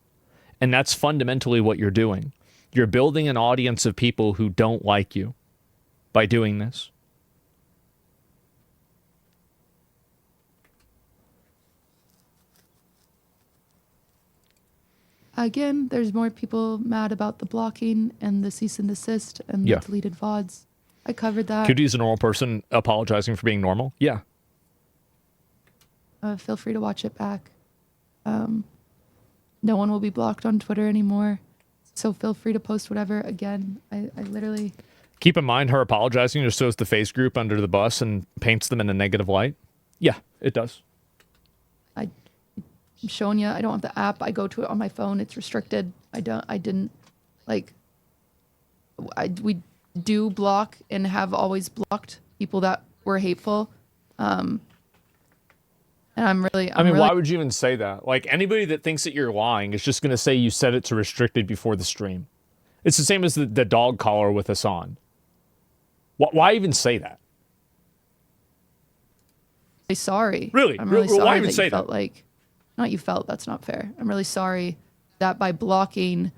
And that's fundamentally what you're doing. You're building an audience of people who don't like you by doing this. Again, there's more people mad about the blocking and the cease and desist and the deleted VODs. I covered that. Cutie's a normal person apologizing for being normal? Yeah. Feel free to watch it back. No one will be blocked on Twitter anymore. So feel free to post whatever. Again, I literally... Keep in mind, her apologizing just throws the face group under the bus and paints them in a negative light. Yeah, it does. I'm showing you, I don't have the app. I go to it on my phone. It's restricted. We do block and have always blocked people that were hateful. And why would you even say that? Like, anybody that thinks that you're lying is just going to say you set it to restricted before the stream. It's the same as the dog collar with Hassan. Why even say that? Sorry. Really? I'm really sorry why even that say you felt that? like... Not you felt, that's not fair. I'm really sorry that by blocking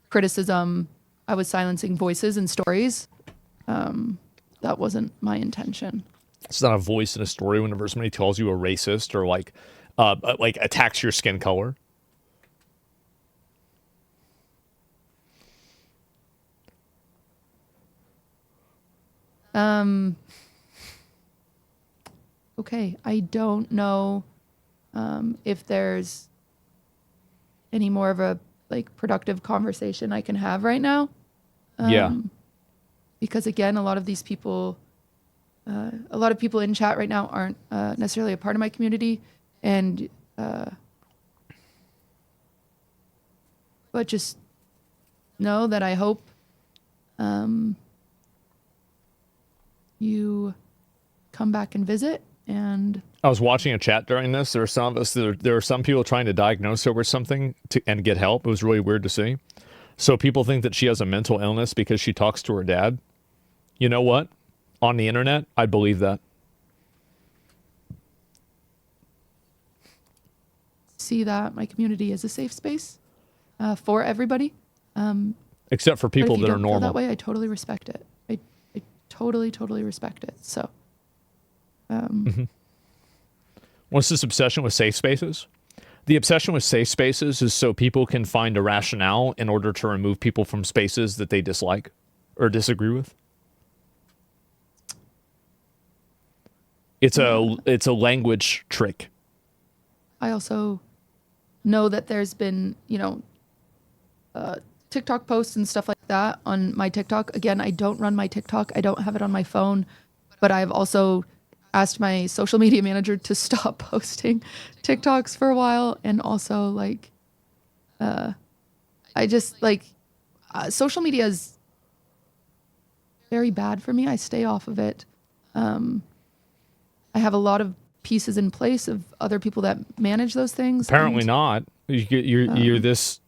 criticism, I was silencing voices and stories. That wasn't my intention. It's not a voice in a story whenever somebody tells you a racist or like attacks your skin color. Okay, I don't know if there's any more of a productive conversation I can have right now. because again, a lot of these people, a lot of people in chat right now aren't necessarily a part of my community, and but just know that I hope you come back and visit. And I was watching a chat during this. There are some of us. There are some people trying to diagnose her with something and get help. It was really weird to see. So people think that she has a mental illness because she talks to her dad. You know what? On the internet, I believe that. See that my community is a safe space for everybody. Except for people that are normal. Feel that way, I totally respect it. I totally respect it. So. What's this obsession with safe spaces? The obsession with safe spaces is so people can find a rationale in order to remove people from spaces that they dislike or disagree with. It's a language trick. I also know that there's been, TikTok posts and stuff like that on my TikTok. Again, I don't run my TikTok. I don't have it on my phone, but I've also asked my social media manager to stop posting TikToks for a while. And also I just social media is very bad for me. I stay off of it. I have a lot of pieces in place of other people that manage those things. Apparently not. You're this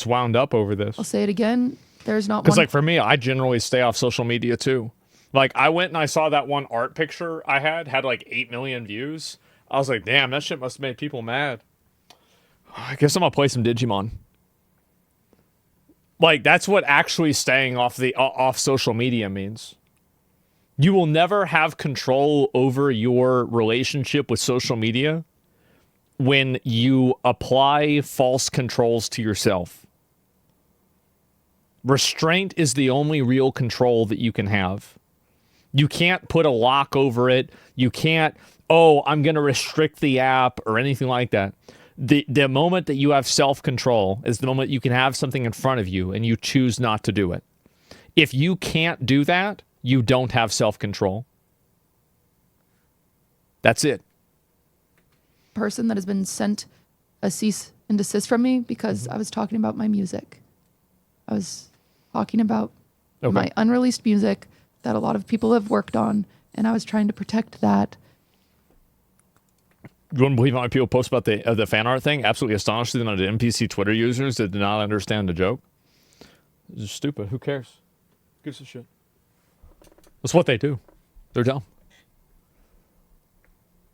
wound up over this. I'll say it again. There's not one. Because for me, I generally stay off social media too. I went and I saw that one art picture I had 8 million views. I was like, damn, that shit must have made people mad. I guess I'm gonna play some Digimon. That's what actually staying off social media means. You will never have control over your relationship with social media when you apply false controls to yourself. Restraint is the only real control that you can have. You can't put a lock over it. You can't, I'm going to restrict the app or anything like that. The moment that you have self-control is the moment you can have something in front of you and you choose not to do it. If you can't do that, you don't have self-control. That's it. Person that has been sent a cease and desist from me because I was talking about my music. I was talking about my unreleased music that a lot of people have worked on, and I was trying to protect that. You wouldn't believe how many people post about the fan art thing? Absolutely astonished the amount of NPC Twitter users that did not understand the joke. It's just stupid. Who cares? Who gives a shit? That's what they do. They're dumb.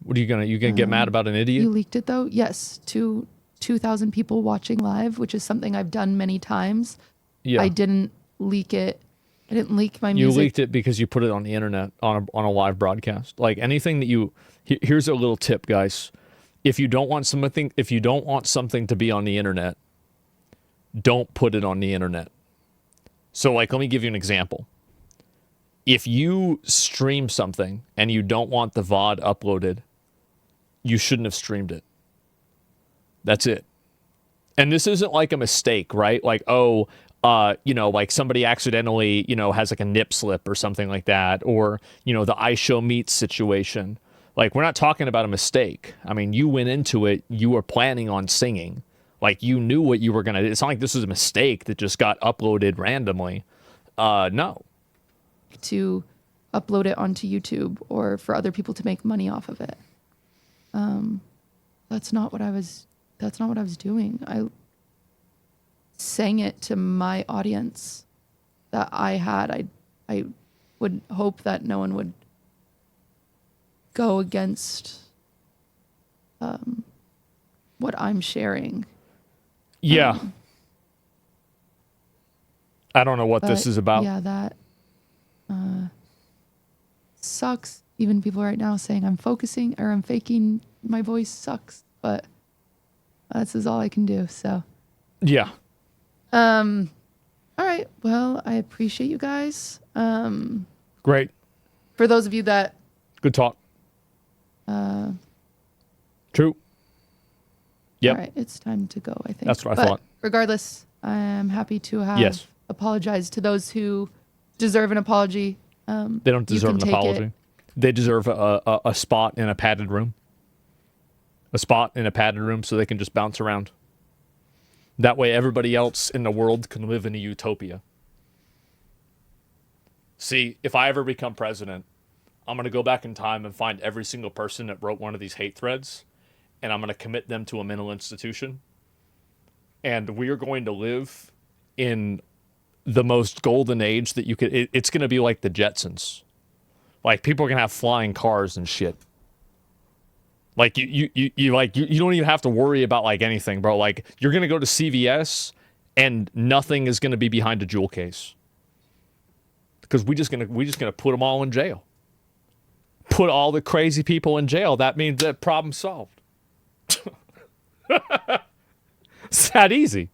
What are you gonna get mad about an idiot? You leaked it though? Yes, to 2,000 people watching live, which is something I've done many times. Yeah. I didn't leak it. I didn't leak my music. You leaked it because you put it on the internet on a live broadcast. Anything that here's a little tip, guys. If you don't want something to be on the internet, don't put it on the internet. So let me give you an example. If you stream something and you don't want the VOD uploaded, you shouldn't have streamed it. That's it. And this isn't a mistake, right? Somebody accidentally, has a nip slip or something like that, or, the I Show Meets situation. We're not talking about a mistake. I mean, you went into it, you were planning on singing. You knew what you were going to do. It's not like this was a mistake that just got uploaded randomly. No. To upload it onto YouTube or for other people to make money off of it. That's not what I was doing. I sang it to my audience that I had. I would hope that no one would go against what I'm sharing. Yeah. I don't know what this is about. Yeah, that sucks. Even people right now saying I'm faking my voice sucks, but this is all I can do. So yeah. All right. Well, I appreciate you guys. Great. For those of you that good talk. True. Yep. All right, it's time to go, I think. That's what I thought. Regardless, I am happy to have apologized to those who deserve an apology. They don't deserve an apology. They deserve a spot in a padded room. A spot in a padded room so they can just bounce around. That way everybody else in the world can live in a utopia. See, if I ever become president, I'm going to go back in time and find every single person that wrote one of these hate threads, and I'm going to commit them to a mental institution. And we are going to live in the most golden age that you could. It's going to be like the Jetsons. Like, people are going to have flying cars and shit. Like, you don't even have to worry about, like, anything, bro. Like, you're going to go to CVS, and nothing is going to be behind a jewel case. Because we're just gonna put them all in jail. Put all the crazy people in jail. That means that problem solved. It's that easy.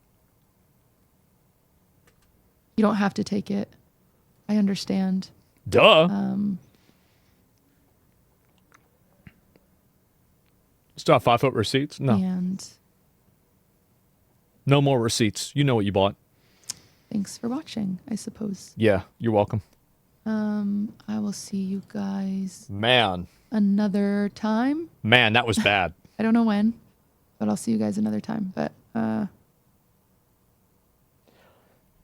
You don't have to take it. I understand. Duh. Still have 5-foot receipts? No. And no more receipts. You know what you bought. Thanks for watching, I suppose. Yeah, you're welcome. I will see you guys. Man. Another time. Man, that was bad. I don't know when, but I'll see you guys another time. But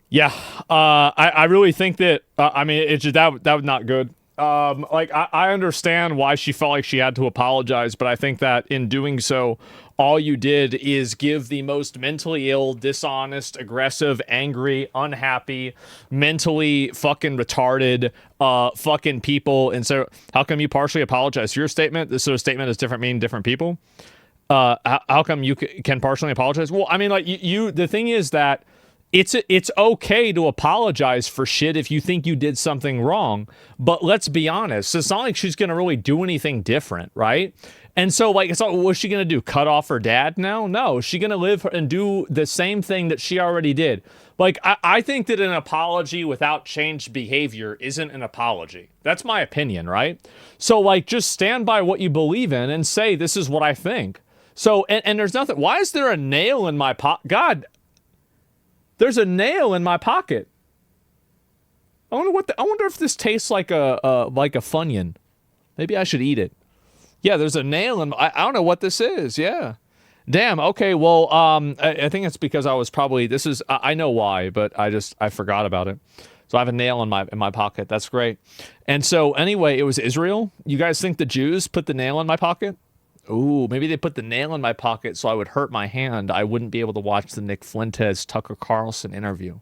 yeah, I really think that I mean, it's just that was not good. Like, I understand why she felt like she had to apologize, but I think that in doing so, all you did is give the most mentally ill, dishonest, aggressive, angry, unhappy, mentally fucking retarded, fucking people. And so, how come you partially apologize for your statement? This sort of statement is different, meaning different people. How come you can partially apologize? Well, I mean, like, you the thing is that it's okay to apologize for shit if you think you did something wrong, but let's be honest, it's not like she's gonna really do anything different, right? And so, like, it's not, what's she gonna do? Cut off her dad now? No, she's gonna live and do the same thing that she already did. Like, I think that an apology without changed behavior isn't an apology. That's my opinion, right? So, like, just stand by what you believe in and say, this is what I think. So, and there's nothing. Why is there a nail in my pocket? God, there's a nail in my pocket. I wonder if this tastes like a Funyun. Maybe I should eat it. Yeah, there's a nail in. I don't know what this is. Yeah, damn. Okay, well, I think it's because I was probably. This is. I know why, but I forgot about it. So I have a nail in my pocket. That's great. And so anyway, it was Israel. You guys think the Jews put the nail in my pocket? Ooh, maybe they put the nail in my pocket so I would hurt my hand. I wouldn't be able to watch the Nick Fuentes Tucker Carlson interview.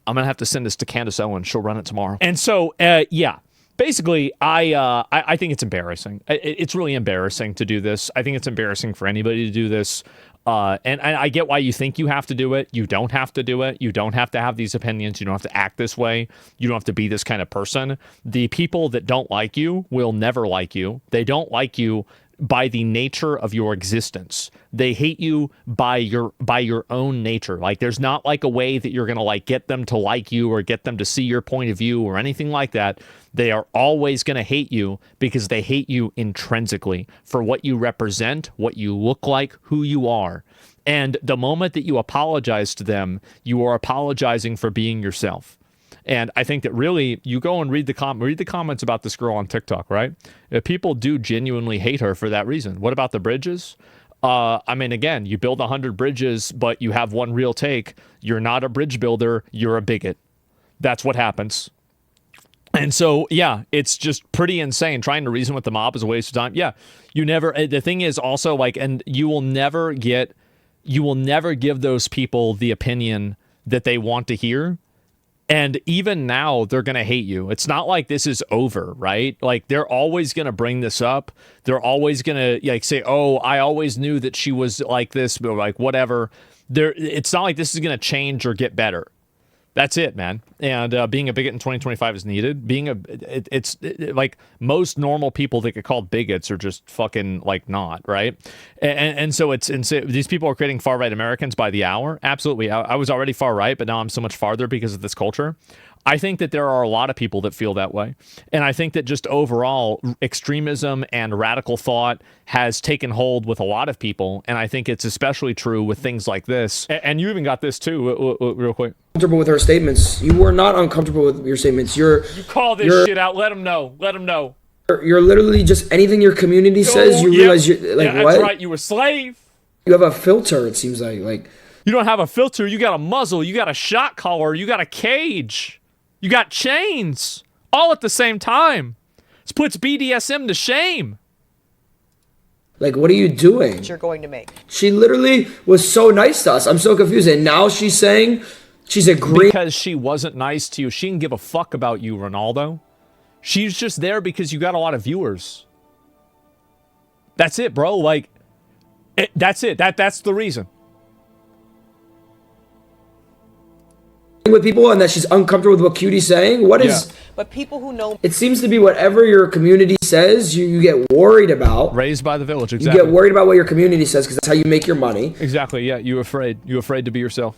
I'm gonna have to send this to Candace Owens. She'll run it tomorrow. And so, yeah. Basically, I think it's embarrassing. It's really embarrassing to do this. I think it's embarrassing for anybody to do this. And I get why you think you have to do it. You don't have to do it. You don't have to have these opinions. You don't have to act this way. You don't have to be this kind of person. The people that don't like you will never like you. They don't like you by the nature of your existence. They hate you by your own nature. Like, there's not like a way that you're gonna like get them to like you or get them to see your point of view or anything like that. They are always gonna hate you because they hate you intrinsically for what you represent, what you look like, who you are. And the moment that you apologize to them, you are apologizing for being yourself. And I think that really, you go and read the comments about this girl on TikTok, right? People do genuinely hate her for that reason. What about the bridges? I mean, again, you build 100 bridges, but you have one real take. You're not a bridge builder. You're a bigot. That's what happens. And so, yeah, it's just pretty insane. Trying to reason with the mob is a waste of time. Yeah, you never. The thing is also, like, and you will never give those people the opinion that they want to hear. And even now, they're going to hate you. It's not like this is over, right? Like, they're always going to bring this up. They're always going to, like, say, oh, I always knew that she was like this, but like, whatever. It's not like this is going to change or get better. That's it, man. And being a bigot in 2025 is needed. It's like most normal people that get called bigots are just fucking like not, right? And so these people are creating far right Americans by the hour. Absolutely. I was already far right, but now I'm so much farther because of this culture. I think that there are a lot of people that feel that way. And I think that just overall, extremism and radical thought has taken hold with a lot of people. And I think it's especially true with things like this. And you even got this too, real quick. Comfortable with her statements. You were not uncomfortable with your statements. You call this shit out. Let them know. Let them know. You're literally just anything your community says, you realize you're like, yeah, what? That's right. You were a slave. You have a filter, it seems like. You don't have a filter. You got a muzzle. You got a shot collar. You got a cage. You got chains. All at the same time. This puts BDSM to shame. Like, what are you doing? You're going to make. She literally was so nice to us. I'm so confused. And now she's saying she's agreeing. Because she wasn't nice to you. She didn't give a fuck about you, Ronaldo. She's just there because you got a lot of viewers. That's it, bro. Like, that's it. That's the reason. With people and that she's uncomfortable with what Cutie's saying. What is? Yeah. But people who know. It seems to be whatever your community says, you get worried about. Raised by the village, exactly. You get worried about what your community says because that's how you make your money. Exactly, yeah. You're afraid. You're afraid to be yourself.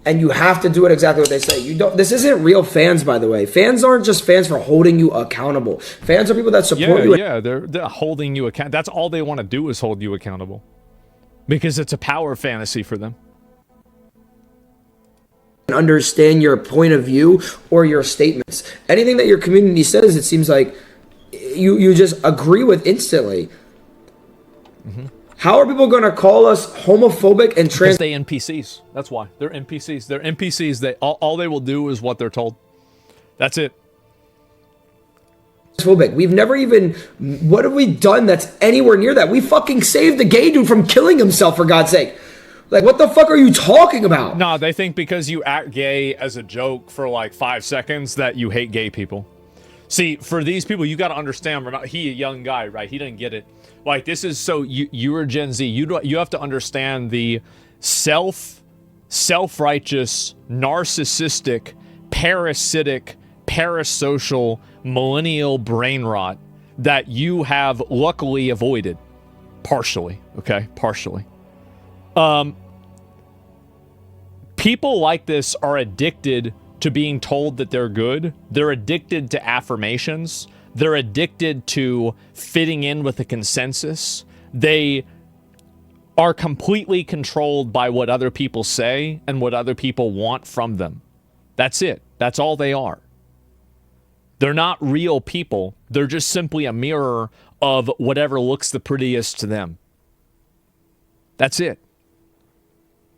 And you have to do it exactly what they say. You don't. This isn't real fans, by the way. Fans aren't just fans for holding you accountable. Fans are people that support you. Yeah, they're holding you accountable. That's all they want to do is hold you accountable. Because it's a power fantasy for them. Understand your point of view or your statements. Anything that your community says, it seems like you just agree with instantly. Mm-hmm. How are people going to call us homophobic and trans? Because they NPCs. That's why. They're NPCs. They're NPCs. They all they will do is what they're told. That's it. Phobic. We've never even. What have we done that's anywhere near that? We fucking saved the gay dude from killing himself, for God's sake. Like, what the fuck are you talking about? No, they think because you act gay as a joke for like 5 seconds that you hate gay people. See, for these people, you got to understand. He a young guy, right? He didn't get it. Like, this is so you are Gen Z. You have to understand the self-righteous, narcissistic, parasitic, parasocial, millennial brain rot that you have luckily avoided. Partially, okay? Partially. People like this are addicted to being told that they're good. They're addicted to affirmations. They're addicted to fitting in with a consensus. They are completely controlled by what other people say and what other people want from them. That's it. That's all they are. They're not real people. They're just simply a mirror of whatever looks the prettiest to them. That's it.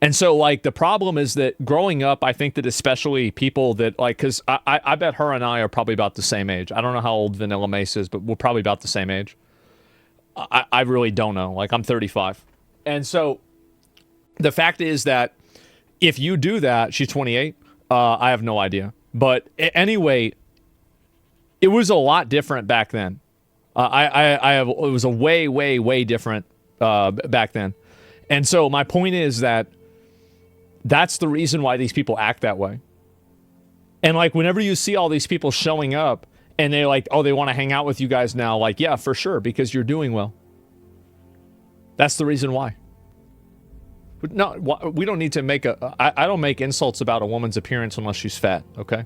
And so, like, the problem is that growing up, I think that especially people that, like, because I bet her and I are probably about the same age. I don't know how old Vanilla Mace is, but we're probably about the same age. I really don't know. Like, I'm 35. And so, the fact is that if you do that, she's 28. I have no idea. But anyway, it was a lot different back then. It was a way different back then. And so, my point is that that's the reason why these people act that way. And like whenever you see all these people showing up and they're like, oh, they want to hang out with you guys now. Like, yeah, for sure. Because you're doing well. That's the reason why. But no, we don't need to make I don't make insults about a woman's appearance unless she's fat. Okay.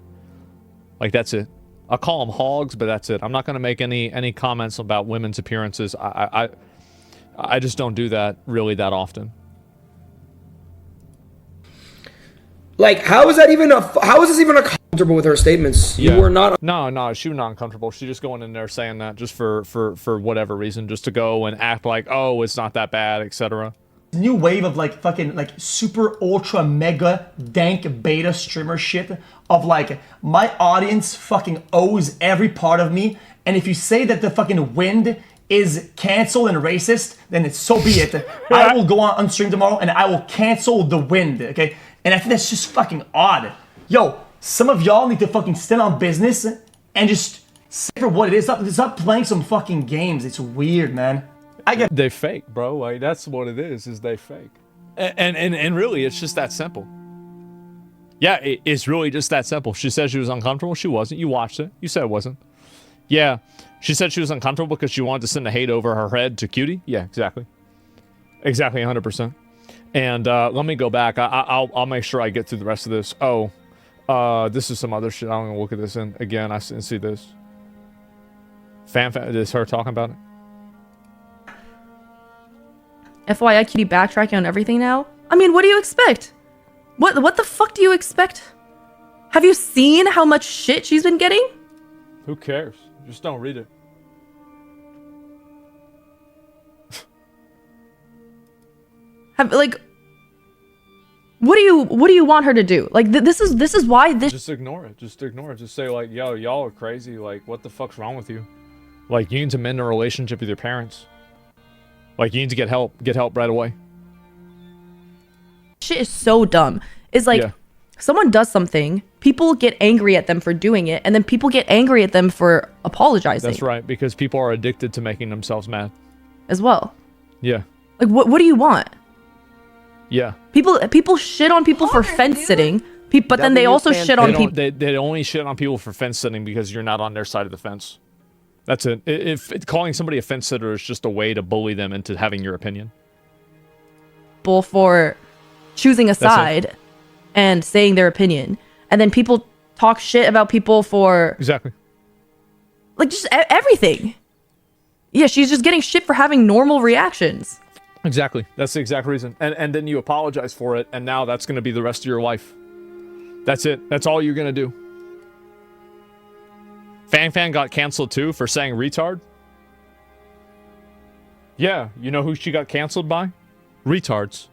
Like, that's it. I'll call them hogs, but that's it. I'm not going to make any comments about women's appearances. I just don't do that really that often. Like, how is this even uncomfortable with her statements? You were not. No, she was not uncomfortable. She just going in there saying that just for whatever reason, just to go and act like, oh, it's not that bad, etc. New wave of like fucking like super ultra mega dank beta streamer shit of like my audience fucking owes every part of me, and if you say that the fucking wind is canceled and racist, then it's so be it. I will go on stream tomorrow and I will cancel the wind, okay? And I think that's just fucking odd. Yo, some of y'all need to fucking stand on business and just say for what it is. Stop playing some fucking games. It's weird, man. They fake, bro. Like, that's what it is they fake. And really, it's just that simple. Yeah, it's really just that simple. She said she was uncomfortable. She wasn't. You watched it. You said it wasn't. Yeah. She said she was uncomfortable because she wanted to send the hate over her head to Cutie. Yeah, exactly. Exactly, 100%. And let me go back. I'll make sure I get through the rest of this. Oh, This is some other shit. I'm gonna look at this and again. I didn't see this. Fan, is her talking about it? FYI, Kitty backtracking on everything now. I mean, what do you expect? What the fuck do you expect? Have you seen how much shit she's been getting? Who cares? Just don't read it. Like, what do you want her to do? Like, this is why this. Just ignore it. Just ignore it. Just say like, yo, y'all are crazy. Like, what the fuck's wrong with you? Like, you need to mend a relationship with your parents. Like, you need to get help. Get help right away. Shit is so dumb. It's like, someone does something, people get angry at them for doing it, and then people get angry at them for apologizing. That's right, because people are addicted to making themselves mad. As well. Yeah. Like, what do you want? Yeah. People shit on people for fence sitting, but then they also shit on people. They only shit on people for fence sitting because you're not on their side of the fence. That's it. If calling somebody a fence sitter is just a way to bully them into having your opinion. For choosing a side and saying their opinion, and then people talk shit about people for exactly, like, just everything. Yeah, she's just getting shit for having normal reactions. Exactly. That's the exact reason. And then you apologize for it, and now that's going to be the rest of your life. That's it. That's all you're going to do. Fan got canceled too for saying retard. Yeah, you know who she got canceled by? Retards.